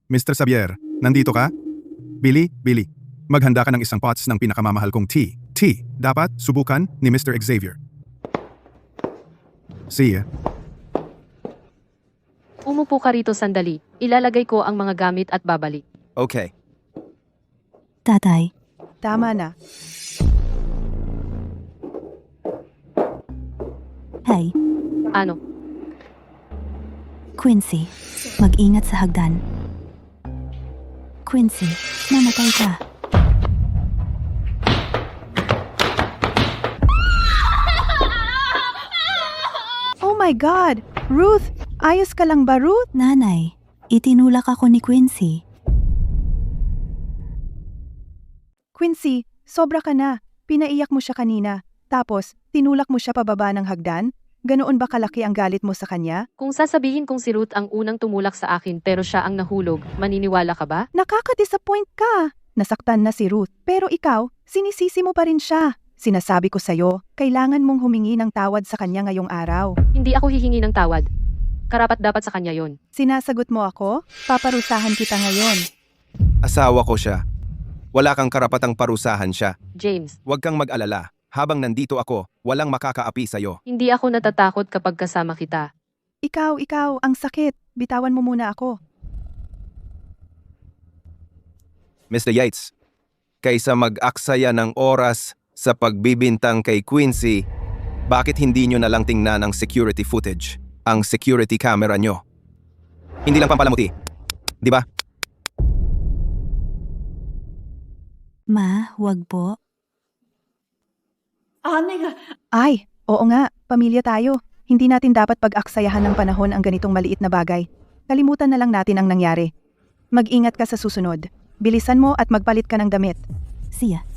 Mr. Xavier, nandito ka? Billy, maghanda ka ng isang pots ng pinakamamahal kong tea. Tea, dapat subukan ni Mr. Xavier. See ya. Umupo ka rito sandali. Ilalagay ko ang mga gamit at babalik. Okay. Tatay. Tama na. Hey, Ano? Quincy, mag-ingat sa hagdan. Quincy, namatay ka. Oh my God! Ruth! Ayos ka lang ba, Ruth? Nanay, itinulak ako ni Quincy. Quincy, sobra ka na. Pinaiyak mo siya kanina. Tapos, tinulak mo siya pababa ng hagdan? Ganoon ba kalaki ang galit mo sa kanya? Kung sasabihin kong si Ruth ang unang tumulak sa akin pero siya ang nahulog, maniniwala ka ba? Nakaka-disappoint ka. Nasaktan na si Ruth. Pero ikaw, sinisisi mo pa rin siya. Sinasabi ko sa'yo, kailangan mong humingi ng tawad sa kanya ngayong araw. Hindi ako hihingi ng tawad. Karapat dapat sa kanya yon. Sinasagot mo ako? Paparusahan kita ngayon. Asawa ko siya. Wala kang karapatang parusahan siya. James, Huwag kang mag-alala. Habang nandito ako, walang makakaapi sa'yo. hindi ako natatakot kapag kasama kita. Ikaw, ang sakit. Bitawan mo muna ako. Mr. Yates, kaysa mag-aksaya ng oras sa pagbibintang kay Quincy, bakit hindi nyo na lang tingnan ang security footage, ang security camera nyo? Hindi lang pampalamuti, di ba? Ma, wag po. Ay, oo nga, pamilya tayo. Hindi natin dapat pag-aksayahan ng panahon ang ganitong maliit na bagay. Kalimutan na lang natin ang nangyari. Mag-ingat ka sa susunod. Bilisan mo at magpalit ka ng damit. Siya.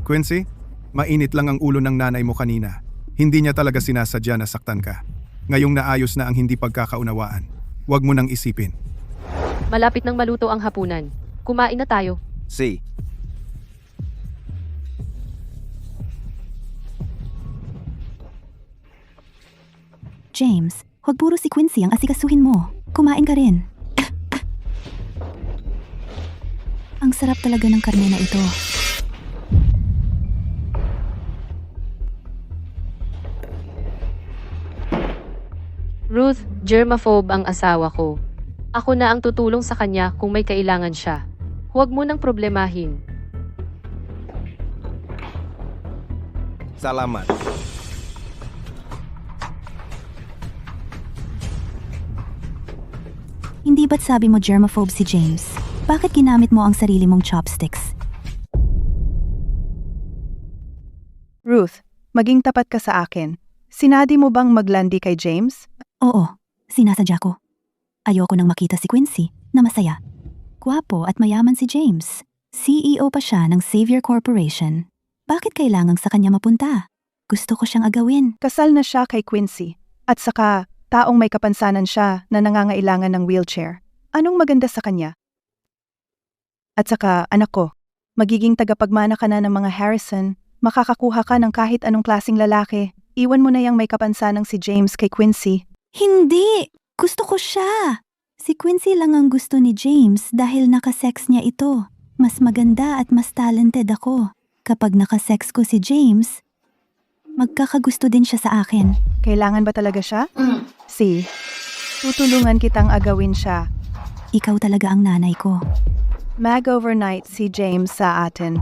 Quincy, mainit lang ang ulo ng nanay mo kanina. Hindi niya talaga sinasadya na saktan ka. Ngayong naayos na ang hindi pagkakaunawaan. Huwag mo nang isipin. Malapit nang maluto ang hapunan. Kumain na tayo. C. James, huwag puro si Quincy ang asikasuhin mo. Kumain ka rin. Ang sarap talaga ng karne na ito. Ruth, germaphobe ang asawa ko. Ako na ang tutulong sa kanya kung may kailangan siya. Huwag mo nang problemahin. Salamat. Hindi ba't sabi mo germaphobe si James? Bakit ginamit mo ang sarili mong chopsticks? Ruth, maging tapat ka sa akin. Sinadi mo bang maglandi kay James? Oo, sinasadya ko. Ayoko nang makita si Quincy na masaya. Gwapo at mayaman si James. CEO pa siya ng Savior Corporation. Bakit kailangang sa kanya mapunta? Gusto ko siyang agawin. Kasal na siya kay Quincy. At saka, taong may kapansanan siya na nangangailangan ng wheelchair. Anong maganda sa kanya? At saka, anak ko, magiging tagapagmana ka na ng mga Harrison, makakakuha ka ng kahit anong klaseng lalaki. Iwan mo na yang may kapansanang si James kay Quincy. Hindi! Gusto ko siya! Si Quincy lang ang gusto ni James dahil nakasex niya ito. Mas maganda at mas talented ako. Kapag nakasex ko si James, magkakagusto din siya sa akin. Kailangan ba talaga siya? Si, tutulungan kitang agawin siya. Ikaw talaga ang nanay ko. Mag-overnight si James sa atin.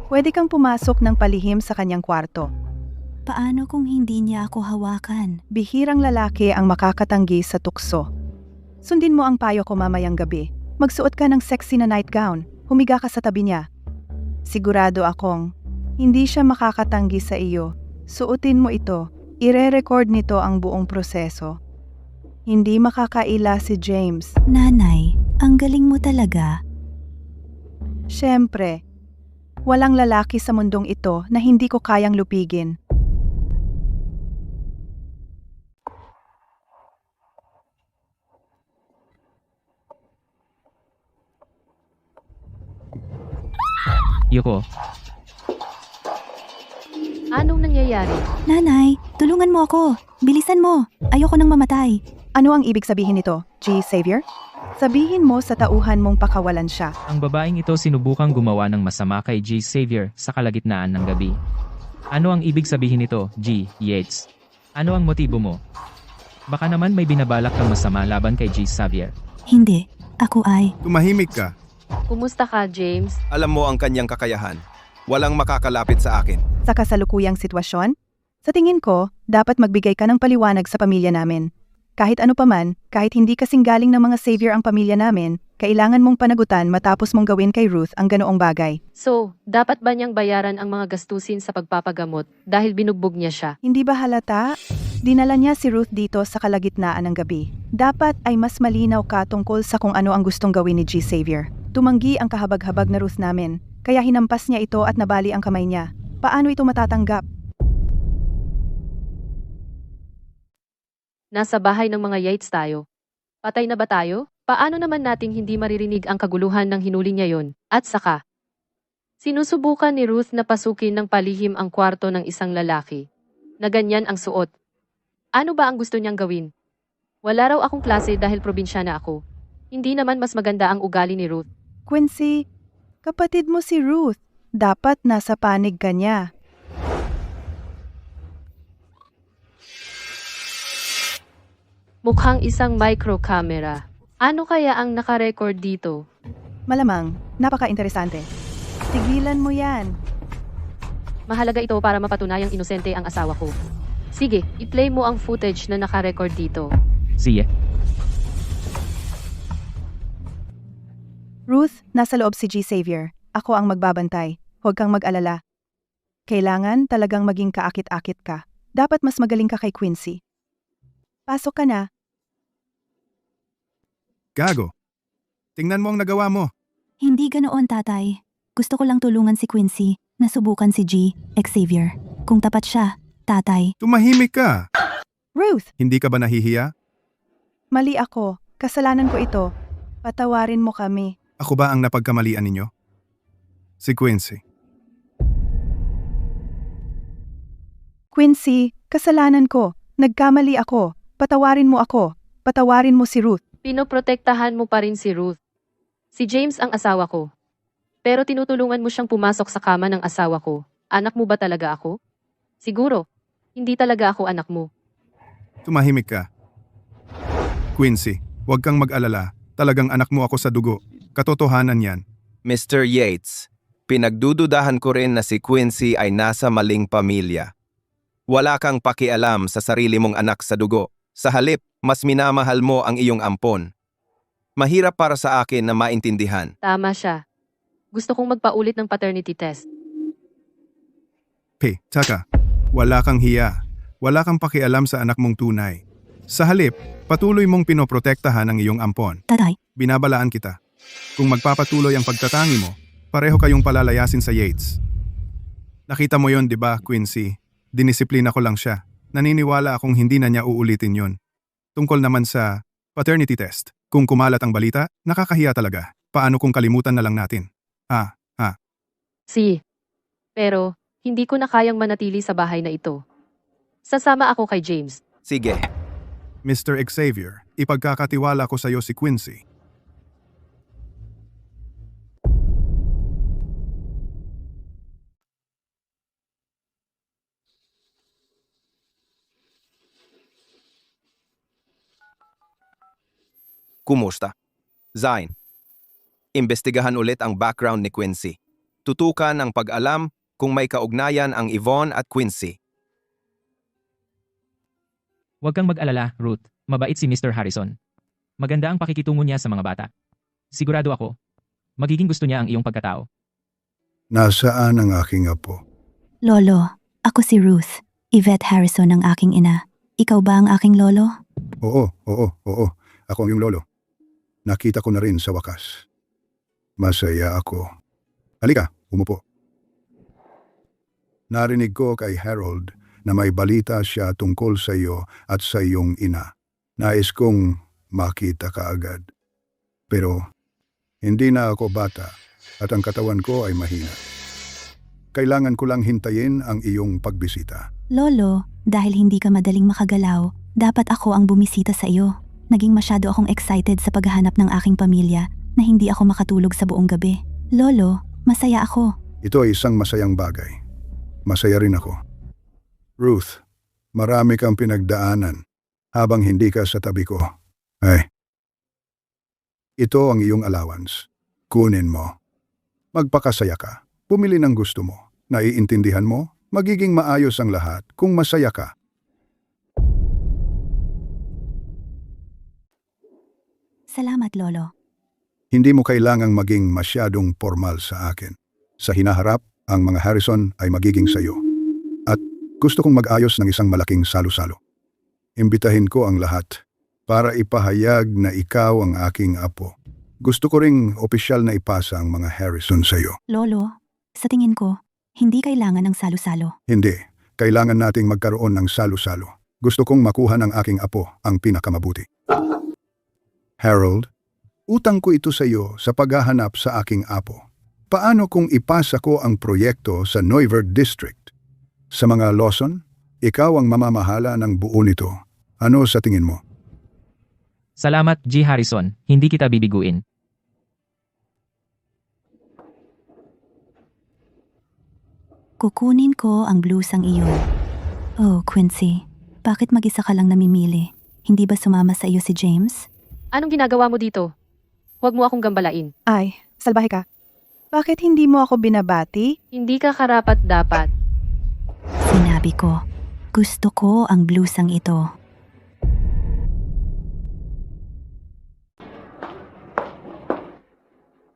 Pwede kang pumasok ng palihim sa kanyang kwarto. Paano kung hindi niya ako hawakan? Bihirang lalaki ang makakatanggi sa tukso. Sundin mo ang payo ko mamayang gabi. Magsuot ka ng sexy na nightgown. Humiga ka sa tabi niya. Sigurado akong hindi siya makakatanggi sa iyo. Suotin mo ito. Ire-record nito ang buong proseso. Hindi makakaila si James. Nanay, ang galing mo talaga. Siyempre, walang lalaki sa mundong ito na hindi ko kayang lupigin. Yoko, Anong nangyayari? Nanay, tulungan mo ako. Bilisan mo. Ayoko nang mamatay. Ano ang ibig sabihin nito, G. Xavier? Sabihin mo sa tauhan mong pakawalan siya. ang babaeng ito sinubukang gumawa ng masama kay G. Xavier sa kalagitnaan ng gabi. Ano ang ibig sabihin nito, G. Yates? Ano ang motibo mo? Baka naman may binabalak kang masama laban kay G. Xavier. Hindi. Ako ay... Tumahimik ka. Kumusta ka, James? Alam mo ang kanyang kakayahan. Walang makakalapit sa akin. Sa kasalukuyang sitwasyon? Sa tingin ko, dapat magbigay ka ng paliwanag sa pamilya namin. Kahit ano paman, kahit hindi kasing galing ng mga savior ang pamilya namin, kailangan mong panagutan matapos mong gawin kay Ruth ang ganoong bagay. So, dapat ba niyang bayaran ang mga gastusin sa pagpapagamot dahil binugbog niya siya? Hindi ba halata? Dinala niya si Ruth dito sa kalagitnaan ng gabi. Dapat ay mas malinaw ka tungkol sa kung ano ang gustong gawin ni G. Xavier. Tumanggi ang kahabag-habag na Ruth namin, kaya hinampas niya ito at nabali ang kamay niya. Paano ito matatanggap? Nasa bahay ng mga Yates tayo. Patay na ba tayo? Paano naman nating hindi maririnig ang kaguluhan ng hinuli niya yon? At saka, sinusubukan ni Ruth na pasukin ng palihim ang kwarto ng isang lalaki. Na ganyan ang suot. Ano ba ang gusto niyang gawin? Wala raw akong klase dahil probinsyana ako. Hindi naman mas maganda ang ugali ni Ruth. Quincy, kapatid mo si Ruth. Dapat nasa panig ka niya. Mukhang isang micro camera. Ano kaya ang nakarecord dito? Malamang, napaka-interesante. Tigilan mo yan. Mahalaga ito para mapatunayang inosente ang asawa ko. Sige, i-play mo ang footage na nakarecord dito. Sige. Ruth, nasa loob si G. Xavier. Ako ang magbabantay. Huwag kang mag-alala. Kailangan talagang maging kaakit-akit ka. Dapat mas magaling ka kay Quincy. Pasok ka na. Gago. Tingnan mo ang nagawa mo. Hindi ganoon, tatay. Gusto ko lang tulungan si Quincy. Nasubukan si G, Xavier. Kung tapat siya, tatay. Tumahimik ka. Ruth, Hindi ka ba nahihiya? mali ako. Kasalanan ko ito. Patawarin mo kami. Ako ba ang napagkamalian ninyo? Si Quincy. Quincy, kasalanan ko. Nagkamali ako. Patawarin mo ako. Patawarin mo si Ruth. Pinoprotektahan mo pa rin si Ruth. Si James ang asawa ko. Pero tinutulungan mo siyang pumasok sa kama ng asawa ko. Anak mo ba talaga ako? Siguro. Hindi talaga ako anak mo. Tumahimik ka. Quincy, huwag kang mag-alala. Talagang anak mo ako sa dugo. Katotohanan yan. Mr. Yates, pinagdududahan ko rin na si Quincy ay nasa maling pamilya. Wala kang pakialam sa sarili mong anak sa dugo. Sa halip, mas minamahal mo ang iyong ampon. Mahirap para sa akin na maintindihan. Tama siya. Gusto kong magpaulit ng paternity test. Hey, tsaka, wala kang hiya. Wala kang pakialam sa anak mong tunay. Sa halip, patuloy mong pinoprotektahan ang iyong ampon. Tatay, Binabalaan kita. Kung magpapatuloy ang pagtatangi mo, pareho kayong palalayasin sa Yates. Nakita mo yon, di ba, Quincy? Dinisiplina ko lang siya. Naniniwala akong hindi na niya uulitin yon. Tungkol naman sa paternity test. Kung kumalat ang balita, nakakahiya talaga. Paano kung kalimutan na lang natin? Pero, hindi ko na kayang manatili sa bahay na ito. Sasama ako kay James. Sige, Mr. Xavier, ipagkakatiwala ko sa iyo si Quincy. kumusta? Zain, imbestigahan ulit ang background ni Quincy. Tutukan ang pag-alam kung may kaugnayan ang Yvonne at Quincy. Huwag kang mag-alala, Ruth. Mabait si Mr. Harrison. Maganda ang pakikitungo niya sa mga bata. Sigurado ako, magiging gusto niya ang iyong pagkatao. Nasaan ang aking apo? Lolo, ako si Ruth. Yvette Harrison ang aking ina. Ikaw ba ang aking lolo? Oo. Ako ang iyong lolo. Nakita ko na rin sa wakas. Masaya ako. Halika, umupo. Narinig ko kay Harold na may balita siya tungkol sa iyo at sa iyong ina. Nais kong makita ka agad. Pero hindi na ako bata at ang katawan ko ay mahina. Kailangan ko lang hintayin ang iyong pagbisita. Lolo, dahil hindi ka madaling makagalaw, dapat ako ang bumisita sa iyo. Naging masyado akong excited sa paghahanap ng aking pamilya na hindi ako makatulog sa buong gabi. Lolo, masaya ako. Ito ay isang masayang bagay. Masaya rin ako. Ruth, marami kang pinagdaanan habang hindi ka sa tabi ko. Ito ang iyong allowance. Kunin mo. Magpakasaya ka. Pumili ng gusto mo. Naiintindihan mo? Magiging maayos ang lahat kung masaya ka. Salamat, Lolo. Hindi mo kailangang maging masyadong formal sa akin. Sa hinaharap, ang mga Harrison ay magiging sayo. At gusto kong mag-ayos ng isang malaking salo-salo. Imbitahin ko ang lahat para ipahayag na ikaw ang aking apo. Gusto ko ring opisyal na ipasa ang mga Harrison sa iyo. Lolo, sa tingin ko, hindi kailangan ng salo-salo. Hindi. Kailangan nating magkaroon ng salo-salo. Gusto kong makuha ng aking apo ang pinakamabuti. Harold, utang ko ito sa iyo sa paghahanap sa aking apo. Paano kung ipasa ko ang proyekto sa Neuver District? Sa mga Lawson, ikaw ang mamamahala ng buo nito. Ano sa tingin mo? Salamat, G. Harrison. Hindi kita bibiguin. Kukunin ko ang blusang iyon. Oh, Quincy, bakit mag-isa ka lang namimili? Hindi ba sumama sa iyo si James? Anong ginagawa mo dito? Huwag mo akong gambalain. Ay, salbahe ka. Bakit hindi mo ako binabati? Hindi ka karapat-dapat. Sinabi ko, gusto ko ang blusang ito.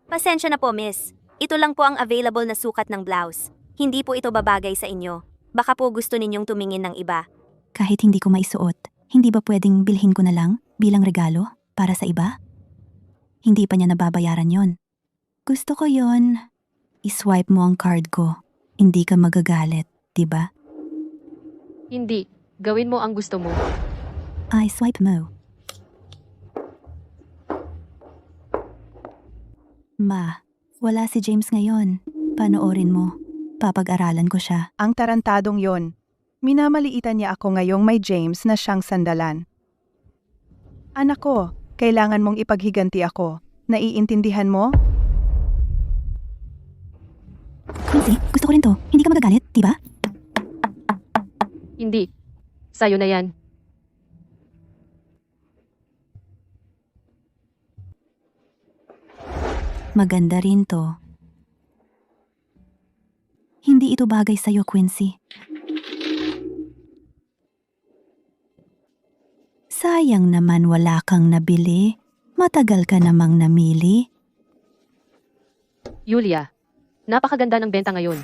Pasensya na po, miss. Ito lang po ang available na sukat ng blouse. Hindi po ito babagay sa inyo. Baka po gusto ninyong tumingin ng iba. Kahit hindi ko maisuot, hindi ba pwedeng bilhin ko na lang bilang regalo para sa iba? Hindi pa niya nababayaran yon. Gusto ko yon. I-swipe mo ang card ko. Hindi ka magagalit, di ba? Hindi. Gawin mo ang gusto mo. Ay, swipe mo. Ma, wala si James ngayon. Panoorin mo. Papag-aralan ko siya. Ang tarantadong yon. Minamaliitan niya ako ngayong may James na siyang sandalan. Anak ko, kailangan mong ipaghiganti ako. Naiintindihan mo? Quincy, gusto ko rin to. Hindi ka magagalit, di ba? Hindi. Sa'yo na yan. Maganda rin to. Hindi ito bagay sa'yo, Quincy. Sayang naman wala kang nabili. Matagal ka namang namili. Yulia, napakaganda ng benta ngayon.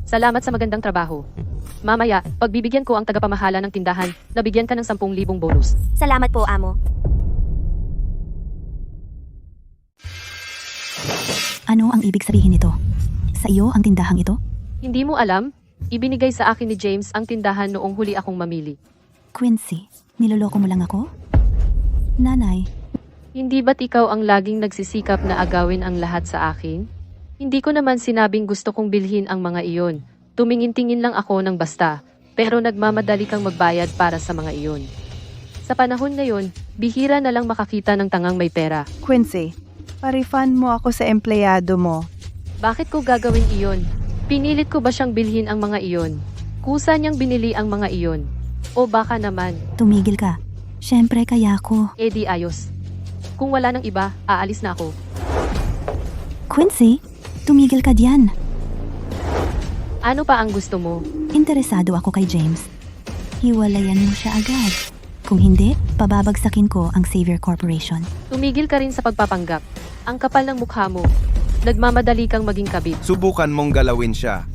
Salamat sa magandang trabaho. Mamaya, pagbibigyan ko ang tagapamahala ng tindahan, nabigyan ka ng 10,000 bonus. Salamat po, amo. Ano ang ibig sabihin nito? Sa iyo ang tindahang ito? Hindi mo alam? Ibinigay sa akin ni James ang tindahan noong huli akong mamili. Quincy, niloloko mo lang ako? Nanay, Hindi ba't ikaw ang laging nagsisikap na agawin ang lahat sa akin? Hindi ko naman sinabing gusto kong bilhin ang mga iyon. Tumingin-tingin lang ako ng basta, pero nagmamadali kang magbayad para sa mga iyon. Sa panahon ngayon, bihira na lang makakita ng tangang may pera. Quincy, parifund mo ako sa empleyado mo. Bakit ko gagawin iyon? Pinilit ko ba siyang bilhin ang mga iyon? Kusa niyang binili ang mga iyon. O baka naman, tumigil ka. Siyempre kaya ko. di ayos. Kung wala nang iba, aalis na ako. Quincy, tumigil ka diyan. Ano pa ang gusto mo? Interesado ako kay James. Hiwalayan mo siya agad. Kung hindi, pababagsakin ko ang Savior Corporation. Tumigil ka rin sa pagpapanggap. Ang kapal ng mukha mo. Nagmamadali kang maging kabit. Subukan mong galawin siya.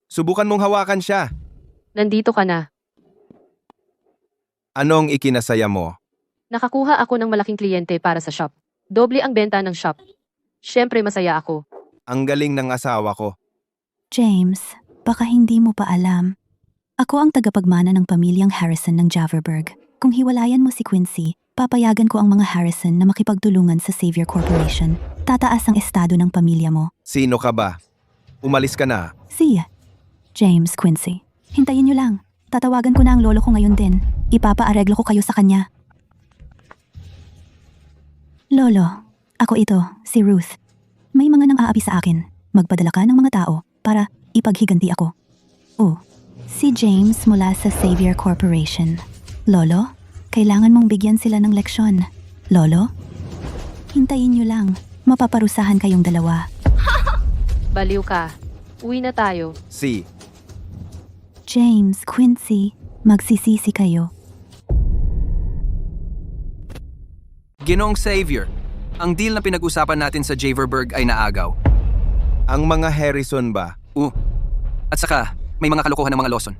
Subukan mong hawakan siya. Nandito ka na. Anong ikinasaya mo? Nakakuha ako ng malaking kliyente para sa shop. Doble ang benta ng shop. Siyempre masaya ako. Ang galing ng asawa ko. James, baka hindi mo pa alam. Ako ang tagapagmana ng pamilyang Harrison ng Javerberg. Kung hiwalayan mo si Quincy, papayagan ko ang mga Harrison na makipagtulungan sa Savior Corporation. Tataas ang estado ng pamilya mo. Sino ka ba? Umalis ka na. Si James Quincy. Hintayin niyo lang. Tatawagan ko na ang lolo ko ngayon din. Ipapaareglo ko kayo sa kanya. Lolo, ako ito, si Ruth. May mga nang-aapi sa akin. Magpadala ka ng mga tao para ipaghiganti ako. Oh, si James mula sa Savior Corporation. Lolo, kailangan mong bigyan sila ng leksyon. Lolo, hintayin niyo lang. Mapaparusahan kayong dalawa. Baliw ka. Uwi na tayo. Si. James, Quincy, magsisisi kayo. Ginoong Savior, ang deal na pinag-usapan natin sa Javerberg ay naagaw. Ang mga Harrison ba? At saka, may mga kalokohan ng mga Lawson.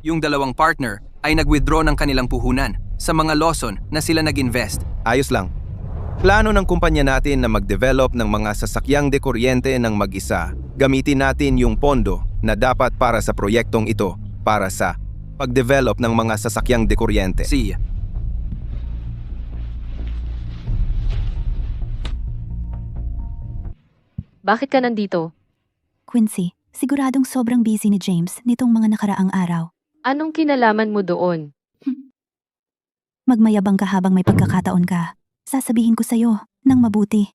Yung dalawang partner ay nag-withdraw ng kanilang puhunan sa mga Lawson na sila nag-invest. Ayos lang. Plano ng kumpanya natin na mag-develop ng mga sasakyang dekuryente ng mag-isa. Gamitin natin yung pondo na dapat para sa proyektong ito para sa pag-develop ng mga sasakyang dekuryente. Si. Bakit ka nandito? Quincy, siguradong sobrang busy ni James nitong mga nakaraang araw. Anong kinalaman mo doon? Magmayabang ka habang may pagkakataon ka. Sasabihin ko sa'yo ng mabuti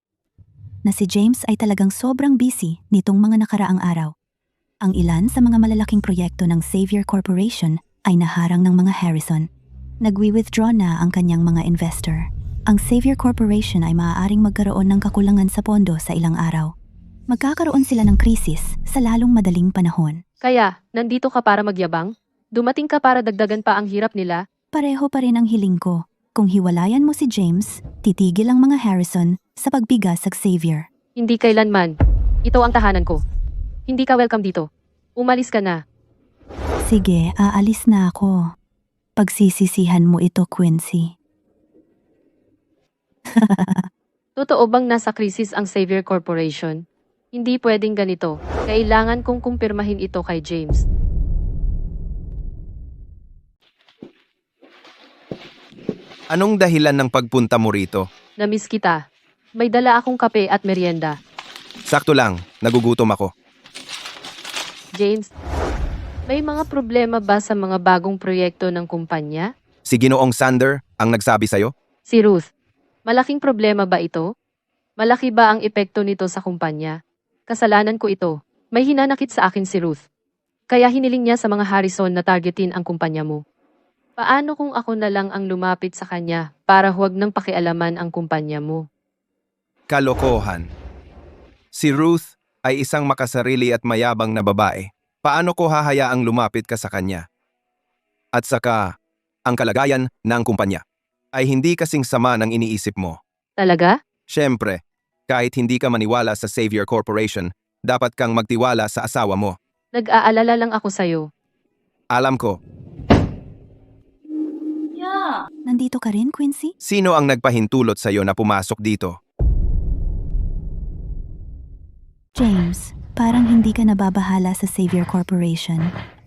na si James ay talagang sobrang busy nitong mga nakaraang araw. Ang ilan sa mga malalaking proyekto ng Savior Corporation ay naharang ng mga Harrison. Nagwi-withdraw na ang kanyang mga investor. Ang Savior Corporation ay maaaring magkaroon ng kakulangan sa pondo sa ilang araw. Magkakaroon sila ng krisis sa lalong madaling panahon. Kaya, nandito ka para magyabang? Dumating ka para dagdagan pa ang hirap nila? Pareho pa rin ang hiling ko. kung hiwalayan mo si James, titigil ang mga Harrison sa pagbigas sa Xavier. Hindi kailanman. Ito ang tahanan ko. Hindi ka welcome dito. Umalis ka na. Sige, aalis na ako. Pagsisisihan mo ito, Quincy. Totoo bang nasa krisis ang Xavier Corporation? Hindi pwedeng ganito. Kailangan kong kumpirmahin ito kay James. Anong dahilan ng pagpunta mo rito? Namiss kita. May dala akong kape at merienda. Sakto lang, nagugutom ako. James, may mga problema ba sa mga bagong proyekto ng kumpanya? Si Ginoong Sander ang nagsabi sa'yo? Si Ruth, malaking problema ba ito? Malaki ba ang epekto nito sa kumpanya? Kasalanan ko ito. May hinanakit sa akin si Ruth. Kaya hiniling niya sa mga Harrison na targetin ang kumpanya mo. Paano kung ako na lang ang lumapit sa kanya para huwag nang pakialaman ang kumpanya mo? Kalokohan. Si Ruth ay isang makasarili at mayabang na babae. Paano ko hahayaang lumapit ka sa kanya? At saka, ang kalagayan ng kumpanya ay hindi kasing sama ng iniisip mo. Talaga? Siyempre, kahit hindi ka maniwala sa Xavier Corporation, dapat kang magtiwala sa asawa mo. Nag-aalala lang ako sa'yo. Alam ko, Nandito ka rin, Quincy? sino ang nagpahintulot sa'yo na pumasok dito? James, parang hindi ka nababahala sa Xavier Corporation.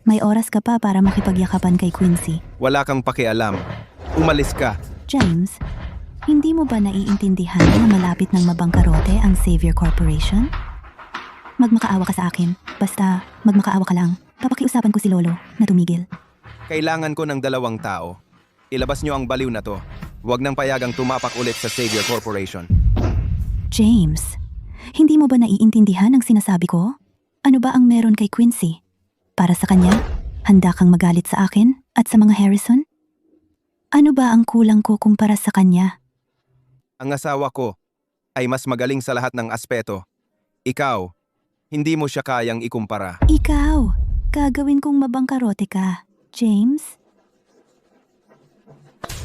May oras ka pa para makipagyakapan kay Quincy. Wala kang pakialam. Umalis ka. James, hindi mo ba naiintindihan na malapit ng mabangkarote ang Xavier Corporation? Magmakaawa ka sa akin. Basta, magmakaawa ka lang. Papakiusapan ko si Lolo na tumigil. Kailangan ko ng 2 tao. Ilabas niyo ang baliw na to. Huwag nang payagang tumapak ulit sa Xavier Corporation. James, hindi mo ba naiintindihan ang sinasabi ko? Ano ba ang meron kay Quincy? Para sa kanya, handa kang magalit sa akin at sa mga Harrison? Ano ba ang kulang ko kumpara sa kanya? Ang asawa ko ay mas magaling sa lahat ng aspeto. Ikaw, hindi mo siya kayang ikumpara. Ikaw, gagawin kong mabangkarote ka, James?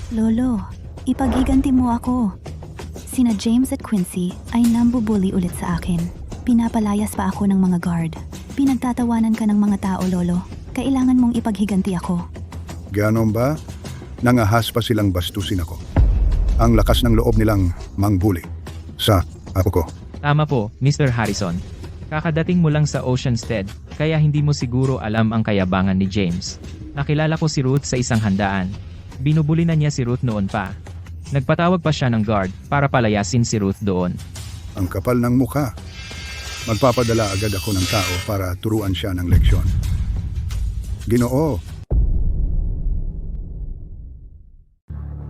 Lolo, ipaghiganti mo ako. Sina James at Quincy ay nambubuli ulit sa akin. Pinapalayas pa ako ng mga guard. Pinagtatawanan ka ng mga tao, Lolo. Kailangan mong ipaghiganti ako. Ganon ba? Nangahas pa silang bastusin ako. Ang lakas ng loob nilang mangbuli sa ako ko. Tama po, Mr. Harrison. Kakadating mo lang sa Oceanstead, kaya hindi mo siguro alam ang kayabangan ni James. Nakilala ko si Ruth sa isang handaan. Binubuli na niya si Ruth noon pa. Nagpatawag pa siya ng guard para palayasin si Ruth doon. Ang kapal ng mukha. Magpapadala agad ako ng tao para turuan siya ng leksyon. Ginoo,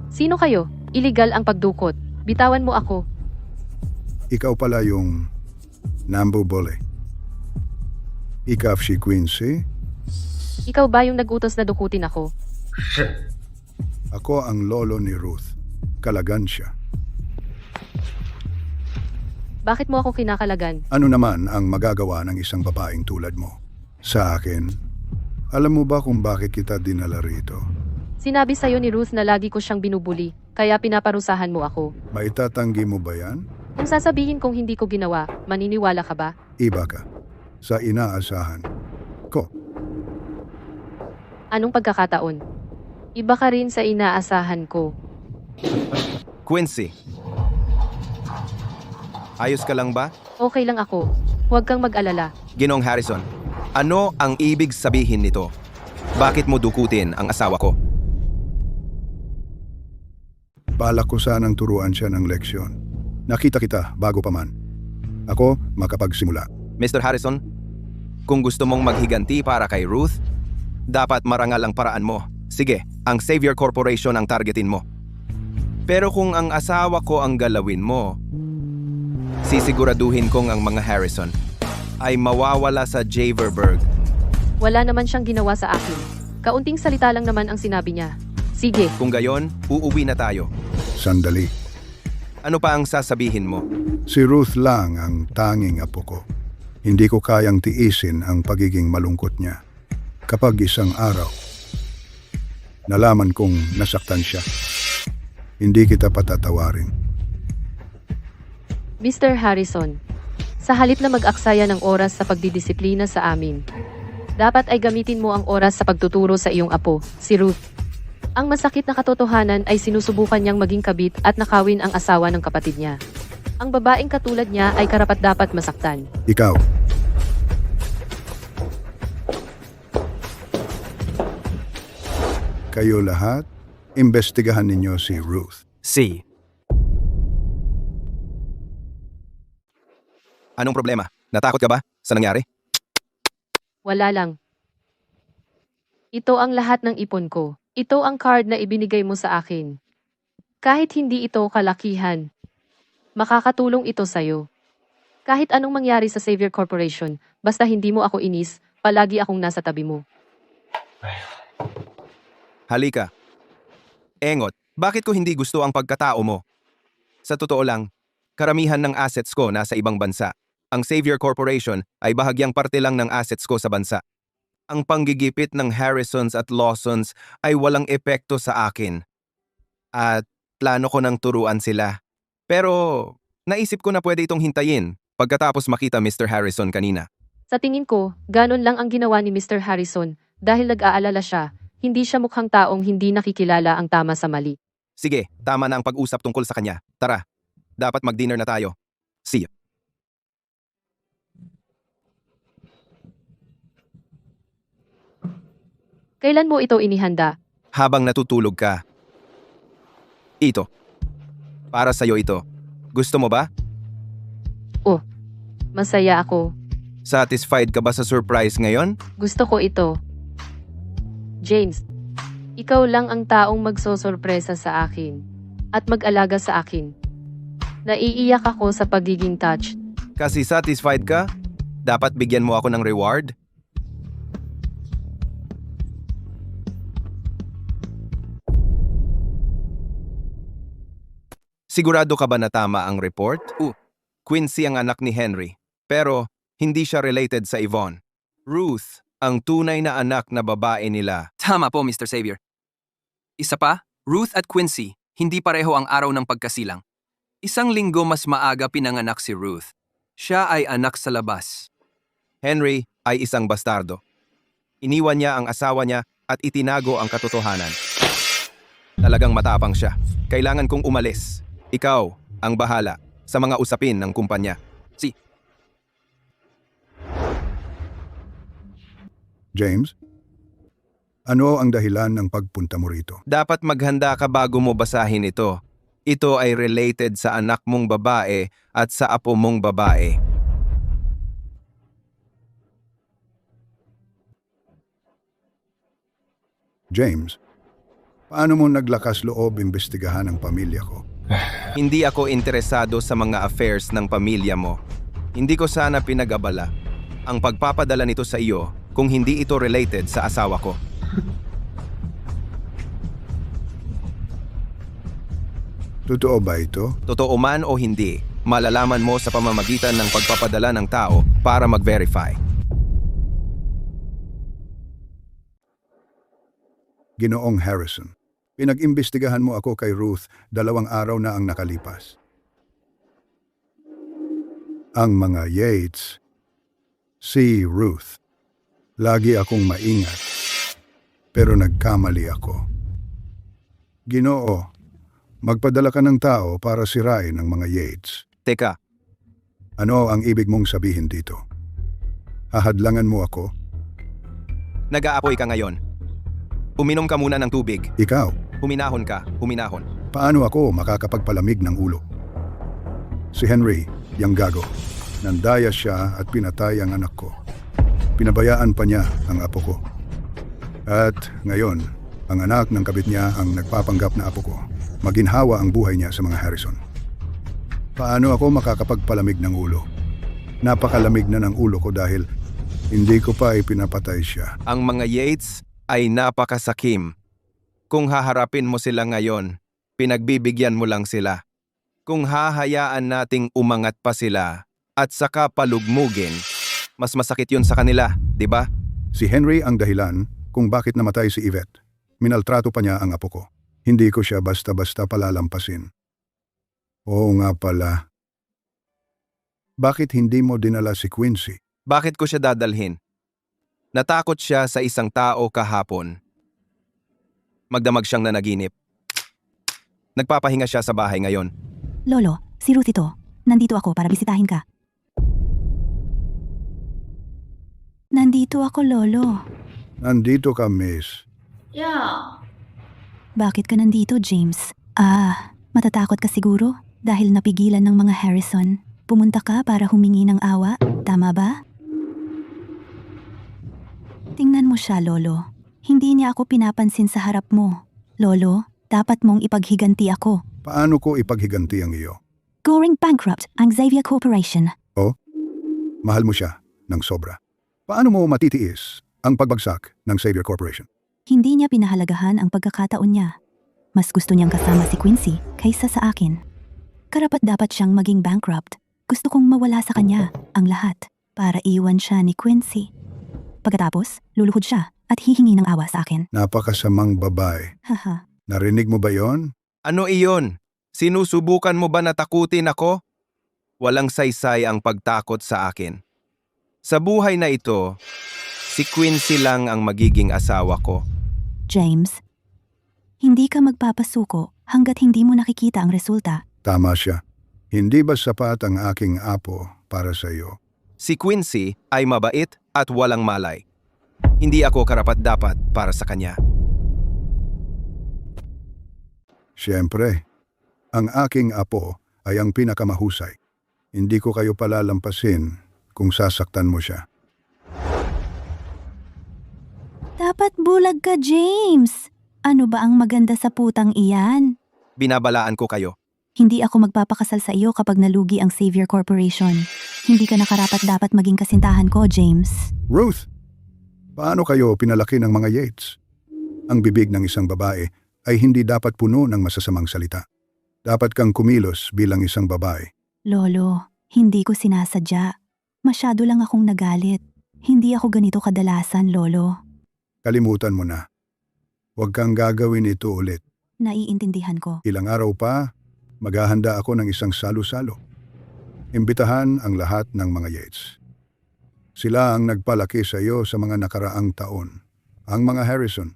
Sino kayo? Illegal ang pagdukot. Bitawan mo ako. ikaw pala yung nambubuli. Ikaw si Quincy. Ikaw ba yung nag-utos na dukutin ako? Ako ang lolo ni Ruth. Kalagan siya. Bakit mo ako kinakalagan? Ano naman ang magagawa ng isang babaeng tulad mo? Sa akin, alam mo ba kung bakit kita dinala rito? Sinabi sa'yo ni Ruth na lagi ko siyang binubuli, kaya pinaparusahan mo ako. Maitatanggi mo ba yan? Kung sasabihin kong hindi ko ginawa, maniniwala ka ba? Iba ka. Sa inaasahan ko. Anong pagkakataon? Iba ka rin sa inaasahan ko. Quincy, ayos ka lang ba? Okay lang ako. Huwag kang mag-alala. Ginoong Harrison, ano ang ibig sabihin nito? Bakit mo dukutin ang asawa ko? Balak ko sanang turuan siya ng leksyon. Nakita kita bago pa man. Ako makapagsimula. Mr. Harrison, kung gusto mong maghiganti para kay Ruth, dapat marangal ang paraan mo. Sige, ang Xavier Corporation ang targetin mo. Pero kung ang asawa ko ang galawin mo, sisiguraduhin kong ang mga Harrison ay mawawala sa Javerberg. Wala naman siyang ginawa sa akin. Kaunting salita lang naman ang sinabi niya. Sige. Kung gayon, uuwi na tayo. Sandali. Ano pa ang sasabihin mo? Si Ruth lang ang tanging apo ko. Hindi ko kayang tiisin ang pagiging malungkot niya. Kapag isang araw, nalaman kong nasaktan siya. Hindi kita patatawarin. Mr. Harrison, sa halip na mag-aksaya ng oras sa pagdidisiplina sa amin, dapat ay gamitin mo ang oras sa pagtuturo sa iyong apo, si Ruth. Ang masakit na katotohanan ay sinusubukan niyang maging kabit at nakawin ang asawa ng kapatid niya. Ang babaeng katulad niya ay karapat-dapat masaktan. Ikaw. Kayo lahat, imbestigahan ninyo si Ruth. Si. Anong problema? Natakot ka ba sa nangyari? Wala lang. Ito ang lahat ng ipon ko. Ito ang card na ibinigay mo sa akin. Kahit hindi ito kalakihan, makakatulong ito sa'yo. Kahit anong mangyari sa Savior Corporation, basta hindi mo ako inis, palagi akong nasa tabi mo. Halika. Engot, bakit ko hindi gusto ang pagkatao mo? Sa totoo lang, karamihan ng assets ko nasa ibang bansa. Ang Savior Corporation ay bahagyang parte lang ng assets ko sa bansa. Ang panggigipit ng Harrisons at Lawsons ay walang epekto sa akin. At plano ko nang turuan sila. Pero naisip ko na pwede itong hintayin pagkatapos makita Mr. Harrison kanina. Sa tingin ko, ganon lang ang ginawa ni Mr. Harrison dahil nag-aalala siya. Hindi siya mukhang taong hindi nakikilala ang tama sa mali. Sige, tama na ang pag-usap tungkol sa kanya. Tara, dapat mag-dinner na tayo. See you. Kailan mo ito inihanda? Habang natutulog ka. Ito. Para sa'yo ito. Gusto mo ba? Masaya ako. Satisfied ka ba sa surprise ngayon? Gusto ko ito. James, ikaw lang ang taong magsosorpresa sa akin at mag-alaga sa akin. Naiiyak ako sa pagiging touched. Kasi satisfied ka? Dapat bigyan mo ako ng reward? Sigurado ka ba na tama ang report? Quincy ang anak ni Henry, pero hindi siya related sa Yvonne. Ruth, ang tunay na anak na babae nila. Tama po, Mr. Xavier. Isa pa, Ruth at Quincy, hindi pareho ang araw ng pagkasilang. Isang linggo mas maaga pinanganak si Ruth. Siya ay anak sa labas. Henry ay isang bastardo. Iniwan niya ang asawa niya at itinago ang katotohanan. Talagang matapang siya. Kailangan kong umalis. Ikaw ang bahala sa mga usapin ng kumpanya. James, ano ang dahilan ng pagpunta mo rito? Dapat maghanda ka bago mo basahin ito. Ito ay related sa anak mong babae at sa apo mong babae. James, paano mo naglakas loob imbestigahan ang pamilya ko? Hindi ako interesado sa mga affairs ng pamilya mo. Hindi ko sana pinag-abala ang pagpapadala nito sa iyo kung hindi ito related sa asawa ko. Totoo ba ito? Totoo man o hindi, malalaman mo sa pamamagitan ng pagpapadala ng tao para mag-verify. Ginoong Harrison, pinag-imbestigahan mo ako kay Ruth 2 araw na ang nakalipas. Ang mga Yates, si Ruth. Lagi akong maingat, pero nagkamali ako. Ginoo, magpadala ka ng tao para sirain ang mga Yates. Teka, Ano ang ibig mong sabihin dito? Hahadlangan mo ako? nag-aapoy ka ngayon. Uminom ka muna ng tubig. Ikaw, Huminahon ka, huminahon. paano ako makakapagpalamig ng ulo? Si Henry, yang gago. Nandaya siya at pinatay ang anak ko. Pinabayaan pa niya ang apo ko. At ngayon, ang anak ng kabit niya ang nagpapanggap na apo ko. Maginhawa ang buhay niya sa mga Harrison. Paano ako makakapagpalamig ng ulo? Napakalamig na ng ulo ko dahil hindi ko pa ipinapatay siya. Ang mga Yates ay napakasakim. Kung haharapin mo sila ngayon, pinagbibigyan mo lang sila. Kung hahayaan nating umangat pa sila at saka palugmugin, mas masakit yun sa kanila, di ba? Si Henry ang dahilan kung bakit namatay si Yvette. Minaltrato pa niya ang apo ko. Hindi ko siya basta-basta palalampasin. Oo nga pala. Bakit hindi mo dinala si Quincy? Bakit ko siya dadalhin? Natakot siya sa isang tao kahapon. Magdamag siyang nanaginip. Nagpapahinga siya sa bahay ngayon. Lolo, si Ruth ito. Nandito ako para bisitahin ka. Nandito ako, Lolo. Nandito ka, miss. Bakit ka nandito, James? Matatakot ka siguro? Dahil napigilan ng mga Harrison. Pumunta ka para humingi ng awa, tama ba? Tingnan mo siya, Lolo. Hindi niya ako pinapansin sa harap mo. Lolo, dapat mong ipaghiganti ako. Paano ko ipaghiganti ang iyo? Going bankrupt ang Xavier Corporation. Mahal mo siya ng sobra. Paano mo matitiis ang pagbagsak ng Xavier Corporation? Hindi niya pinahalagahan ang pagkakataon niya. Mas gusto niyang kasama si Quincy kaysa sa akin. Karapat dapat siyang maging bankrupt. Gusto kong mawala sa kanya ang lahat para iwan siya ni Quincy. Pagkatapos, luluhod siya at hihingi ng awa sa akin. Napakasamang babae. Haha. Narinig mo ba yon? Ano iyon? Sinusubukan mo ba na takutin ako? Walang saysay ang pagtakot sa akin. Sa buhay na ito, si Quincy lang ang magiging asawa ko. James, hindi ka magpapasuko hanggat hindi mo nakikita ang resulta. Tama siya. Hindi ba sapat ang aking apo para sa iyo? Si Quincy ay mabait at walang malay. Hindi ako karapat-dapat para sa kanya. Siyempre, ang aking apo ay ang pinakamahusay. Hindi ko kayo palalampasin kung sasaktan mo siya. Dapat bulag ka, James. Ano ba ang maganda sa putang iyan? Binabalaan ko kayo. Hindi ako magpapakasal sa iyo kapag nalugi ang Xavier Corporation. Hindi ka nakarapat-dapat maging kasintahan ko, James. Ruth, paano kayo pinalaki ng mga Yates? Ang bibig ng isang babae ay hindi dapat puno ng masasamang salita. Dapat kang kumilos bilang isang babae. Lolo, hindi ko sinasadya. Masyado lang akong nagalit. Hindi ako ganito kadalasan, Lolo. Kalimutan mo na. Huwag kang gagawin ito ulit. Naiintindihan ko. Ilang araw pa, maghahanda ako ng isang salo-salo. Imbitahan ang lahat ng mga Yates. Sila ang nagpalaki sa iyo sa mga nakaraang taon. Ang mga Harrison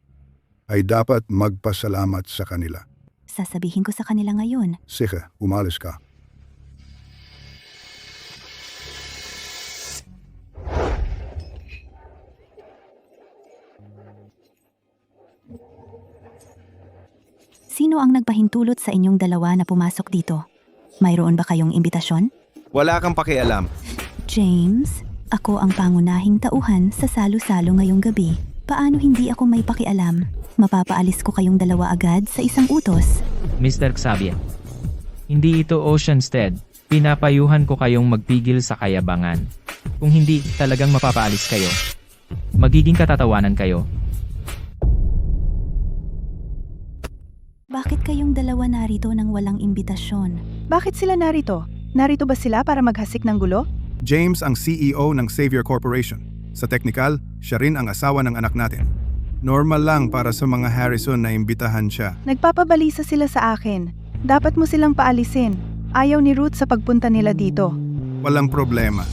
ay dapat magpasalamat sa kanila. Sasabihin ko sa kanila ngayon. Sige, umalis ka. Sino ang nagpahintulot sa inyong dalawa na pumasok dito? Mayroon ba kayong imbitasyon? Wala kang pakialam. James, ako ang pangunahing tauhan sa salo-salo ngayong gabi. Paano hindi ako may pakialam? Mapapaalis ko kayong dalawa agad sa isang utos. Mr. Xavier. Hindi ito Oceanstead. Pinapayuhan ko kayong magpigil sa kayabangan. Kung hindi, talagang mapapaalis kayo. Magiging katatawanan kayo. Bakit kayong dalawa narito nang walang imbitasyon? Bakit sila narito? Narito ba sila para maghasik ng gulo? James ang CEO ng Xavier Corporation. Sa teknikal, siya rin ang asawa ng anak natin. Normal lang para sa mga Harrison na imbitahan siya. Nagpapabalisa sila sa akin. Dapat mo silang paalisin. Ayaw ni Ruth sa pagpunta nila dito. Walang problema.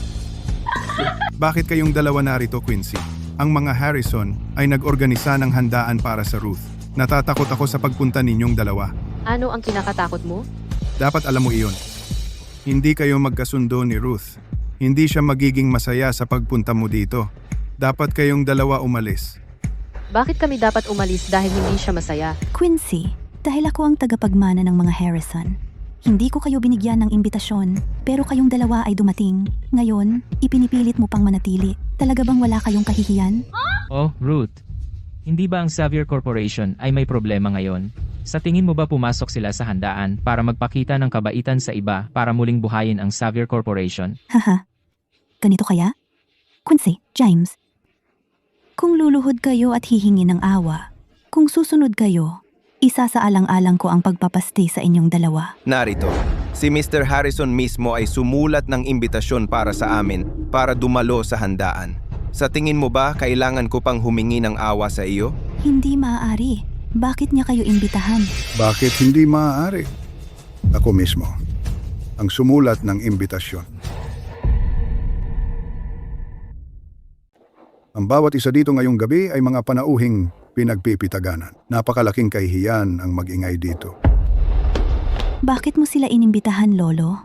Bakit kayong dalawa narito, Quincy? Ang mga Harrison ay nag-organisa ng handaan para sa Ruth. Natatakot ako sa pagpunta ninyong dalawa. Ano ang kinakatakot mo? Dapat alam mo iyon. Hindi kayo magkasundo ni Ruth. Hindi siya magiging masaya sa pagpunta mo dito. Dapat kayong dalawa umalis. Bakit kami dapat umalis dahil hindi siya masaya? Quincy, dahil ako ang tagapagmana ng mga Harrison. Hindi ko kayo binigyan ng imbitasyon, pero kayong dalawa ay dumating. Ngayon, ipinipilit mo pang manatili. Talaga bang wala kayong kahihiyan? Oh, Ruth. Hindi ba ang Xavier Corporation ay may problema ngayon? Sa tingin mo ba pumasok sila sa handaan para magpakita ng kabaitan sa iba para muling buhayin ang Xavier Corporation? Haha. Ganito kaya? Quincy, James. Kung luluhod kayo at hihingi ng awa, kung susunod kayo, isasaalang-alang ko ang pagpapasti sa inyong dalawa. Narito, si Mr. Harrison mismo ay sumulat ng imbitasyon para sa amin para dumalo sa handaan. Sa tingin mo ba kailangan ko pang humingi ng awa sa iyo? Hindi maaari. Bakit niya kayo imbitahan? Bakit hindi maaari? Ako mismo ang sumulat ng imbitasyon. Ang bawat isa dito ngayong gabi ay mga panauhing pinagpipitaganan. Napakalaking kahihiyan ang magingay dito. Bakit mo sila inimbitahan, Lolo?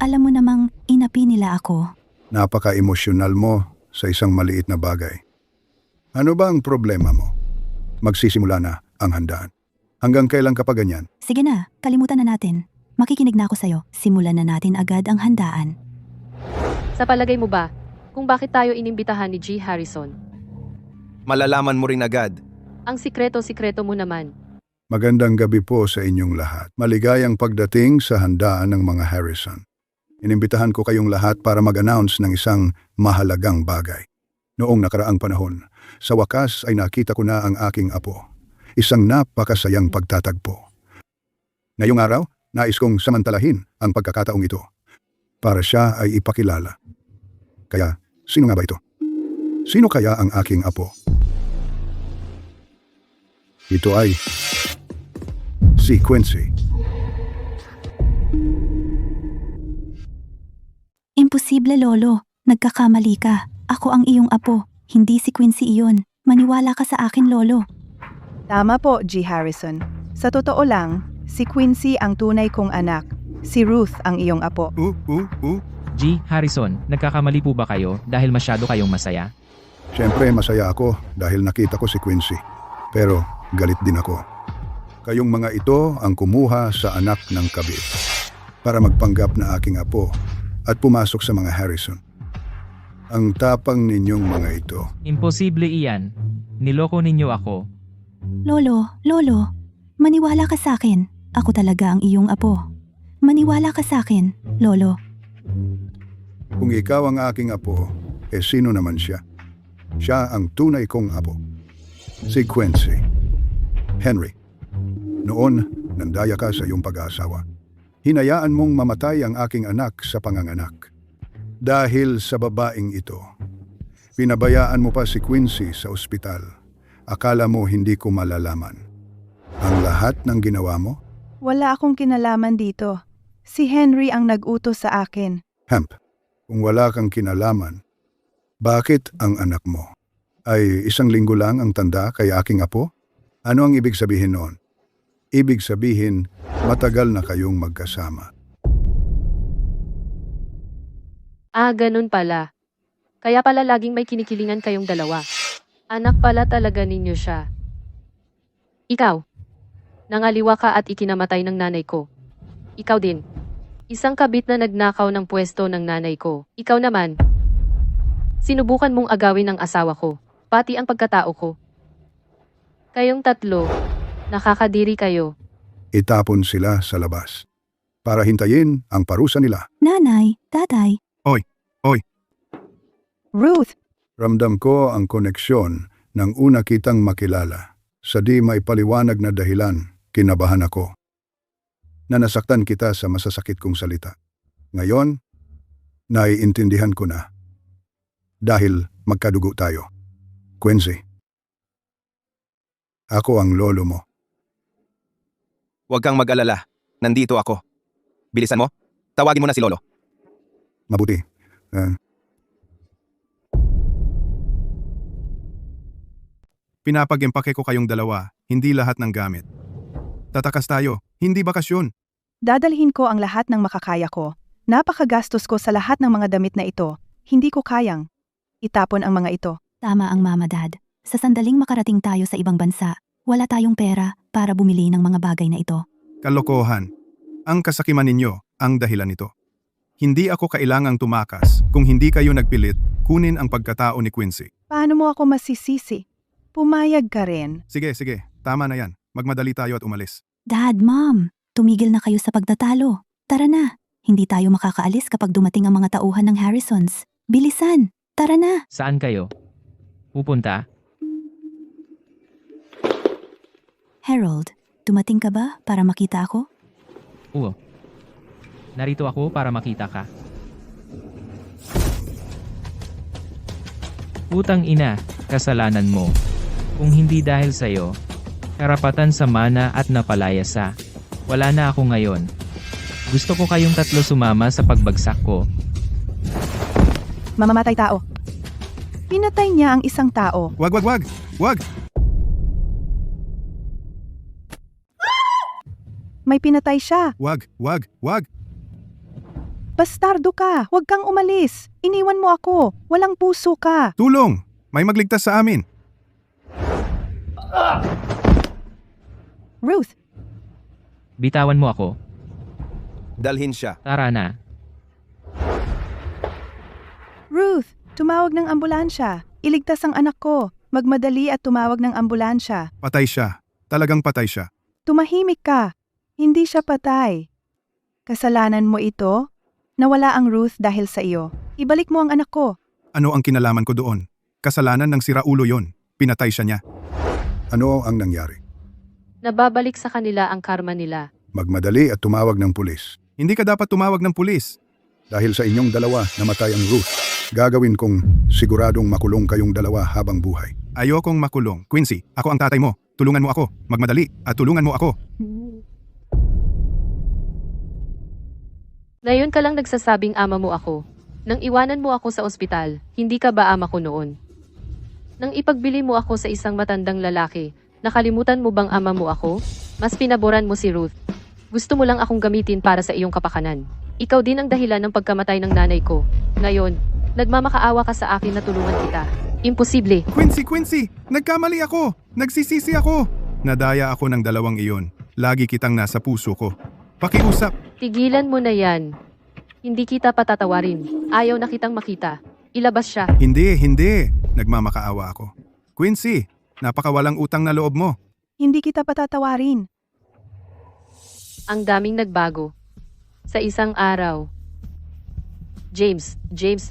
Alam mo namang inapi nila ako. Napaka-emosyonal mo sa isang maliit na bagay. Ano ba ang problema mo? Magsisimula na ang handaan. Hanggang kailan ka pa ganyan? Sige na, kalimutan na natin. Makikinig na ako sa'yo. Simulan na natin agad ang handaan. Sa palagay mo ba, kung bakit tayo inimbitahan ni G. Harrison? Malalaman mo rin agad. Ang sikreto-sikreto mo naman. Magandang gabi po sa inyong lahat. Maligayang pagdating sa handaan ng mga Harrison. Inimbitahan ko kayong lahat para mag-announce ng isang mahalagang bagay. Noong nakaraang panahon, sa wakas ay nakita ko na ang aking apo. Isang napakasayang pagtatagpo. Ngayong araw, nais kong samantalahin ang pagkakataong ito para siya ay ipakilala. Kaya, sino nga ba ito? Sino kaya ang aking apo? Ito ay si Quincy. Imposible, Lolo. Nagkakamali ka. Ako ang iyong apo. Hindi si Quincy iyon. Maniwala ka sa akin, Lolo. Tama po, G. Harrison. Sa totoo lang, si Quincy ang tunay kong anak. Si Ruth ang iyong apo. G. Harrison, nagkakamali po ba kayo dahil masyado kayong masaya? Siyempre, masaya ako dahil nakita ko si Quincy. Pero galit din ako. Kayong mga ito ang kumuha sa anak ng kabit para magpanggap na aking apo at pumasok sa mga Harrison. Ang tapang ninyong mga ito. Imposible iyan. Niloko ninyo ako. Lolo, maniwala ka sa akin. Ako talaga ang iyong apo. Maniwala ka sa akin, Lolo. Kung ikaw ang aking apo, sino naman siya? Siya ang tunay kong apo. Si Quincy. Henry, noon, nandaya ka sa iyong pag-aasawa. Hinayaan mong mamatay ang aking anak sa panganganak. Dahil sa babaeng ito, pinabayaan mo pa si Quincy sa ospital. Akala mo hindi ko malalaman. Ang lahat ng ginawa mo? Wala akong kinalaman dito. Si Henry ang nag-utos sa akin. Hemp, kung wala kang kinalaman, bakit ang anak mo ay 1 linggo lang ang tanda kay aking apo? Ano ang ibig sabihin noon? Ibig sabihin, matagal na kayong magkasama. Ganun pala. Kaya pala laging may kinikilingan kayong dalawa. Anak pala talaga ninyo siya. Ikaw, nangaliwa ka at ikinamatay ng nanay ko. Ikaw din. Isang kabit na nagnakaw ng pwesto ng nanay ko. Ikaw naman. Sinubukan mong agawin ang asawa ko, pati ang pagkatao ko. Kayong tatlo, nakakadiri kayo. Itapon sila sa labas para hintayin ang parusa nila. Nanay, tatay. Ruth! Ramdam ko ang koneksyon nang una kitang makilala. Sa di may paliwanag na dahilan, kinabahan ako. Nanasaktan kita sa masasakit kong salita. Ngayon, naiintindihan ko na. Dahil magkadugo tayo. Quincy, ako ang lolo mo. Huwag kang mag-alala. Nandito ako. Bilisan mo. Tawagin mo na si Lolo. Mabuti. Pinapag-impake ko kayong dalawa, hindi lahat ng gamit. Tatakas tayo, hindi bakasyon. Dadalhin ko ang lahat ng makakaya ko. Napakagastos ko sa lahat ng mga damit na ito. Hindi ko kayang itapon ang mga ito. Tama ang mama, dad. Sa sandaling makarating tayo sa ibang bansa, wala tayong pera para bumili ng mga bagay na ito. Kalokohan. Ang kasakiman ninyo ang dahilan nito. Hindi ako kailangang tumakas kung hindi kayo nagpilit kunin ang pagkatao ni Quincy. Paano mo ako masisisi? Pumayag ka rin. Sige, tama na yan. Magmadali tayo at umalis. Dad, Mom, tumigil na kayo sa pagtatalo. Tara na. Hindi tayo makakaalis kapag dumating ang mga tauhan ng Harrisons. Bilisan, tara na. Saan kayo pupunta? Harold, dumating ka ba para makita ako? Oo. Narito ako para makita ka. Putang ina, kasalanan mo. Kung hindi dahil sa'yo, Karapatan sa mana at napalaya sa. Wala na ako ngayon. Gusto ko kayong tatlo sumama sa pagbagsak ko. Mamamatay tao. Pinatay niya ang isang tao. Wag, wag, wag! Wag! May pinatay siya. Wag, wag, wag! Bastardo ka! Huwag kang umalis! Iniwan mo ako! Walang puso ka! Tulong! May magligtas sa amin! Ruth! Bitawan mo ako. Dalhin siya. Tara na. Ruth! Tumawag ng ambulansya. Iligtas ang anak ko. Magmadali at tumawag ng ambulansya. Patay siya. Talagang patay siya. Tumahimik ka. Hindi siya patay. Kasalanan mo ito? Nawala ang Ruth dahil sa iyo. Ibalik mo ang anak ko. Ano ang kinalaman ko doon? Kasalanan ng siraulo yon. Pinatay siya niya. Ano ang nangyari? Nababalik sa kanila ang karma nila. Magmadali at tumawag ng pulis. Hindi ka dapat tumawag ng pulis. Dahil sa inyong dalawa namatay ang Ruth. Gagawin kong siguradong makulong kayong dalawa habang buhay. Ayokong makulong. Quincy, ako ang tatay mo. Tulungan mo ako. Magmadali at tulungan mo ako. Ngayon ka lang nagsasabing ama mo ako. Nang iwanan mo ako sa ospital, hindi ka ba ama ko noon? Nang ipagbili mo ako sa isang matandang lalaki, nakalimutan mo bang ama mo ako? Mas pinaboran mo si Ruth. Gusto mo lang akong gamitin para sa iyong kapakanan. Ikaw din ang dahilan ng pagkamatay ng nanay ko. Ngayon, nagmamakaawa ka sa akin na tulungan kita. Imposible. Quincy! Nagkamali ako! Nagsisisi ako! Nadaya ako ng dalawang iyon. Lagi kitang nasa puso ko. Pakiusap! Tigilan mo na yan. Hindi kita patatawarin. Ayaw na kitang makita. Ilabas siya. Hindi! Nagmamakaawa ako. Quincy, napakawalang utang na loob mo. Hindi kita patatawarin. Ang daming nagbago. Sa isang araw. James,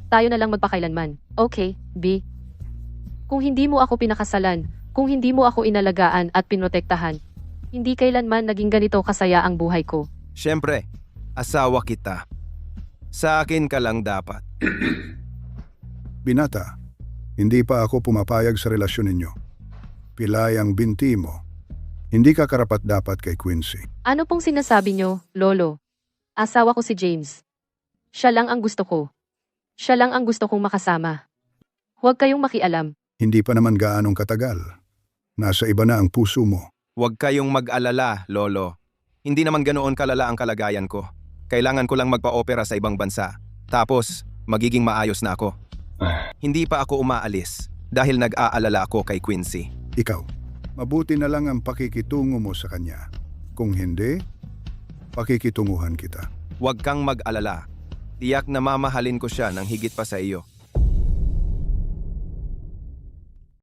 tayo na lang magpakailanman. Okay, B. Kung hindi mo ako pinakasalan, kung hindi mo ako inalagaan at pinotektahan, hindi kailanman naging ganito kasaya ang buhay ko. Siyempre, asawa kita. Sa akin ka lang dapat. Binata, hindi pa ako pumapayag sa relasyon ninyo. Pilay ang binti mo. Hindi ka karapat-dapat kay Quincy. Ano pong sinasabi nyo, Lolo? Asawa ko si James. Siya lang ang gusto ko. Siya lang ang gusto kong makasama. Huwag kayong makialam. Hindi pa naman gaanong katagal. Nasa iba na ang puso mo. Huwag kayong mag-alala, Lolo. Hindi naman ganoon kalala ang kalagayan ko. Kailangan ko lang magpa-opera sa ibang bansa. Tapos, magiging maayos na ako. Hindi pa ako umaalis dahil nag-aalala ako kay Quincy. Ikaw, mabuti na lang ang pakikitungo mo sa kanya. Kung hindi, pakikitunguhan kita. Huwag kang mag-alala. Tiyak na mamahalin ko siya ng higit pa sa iyo.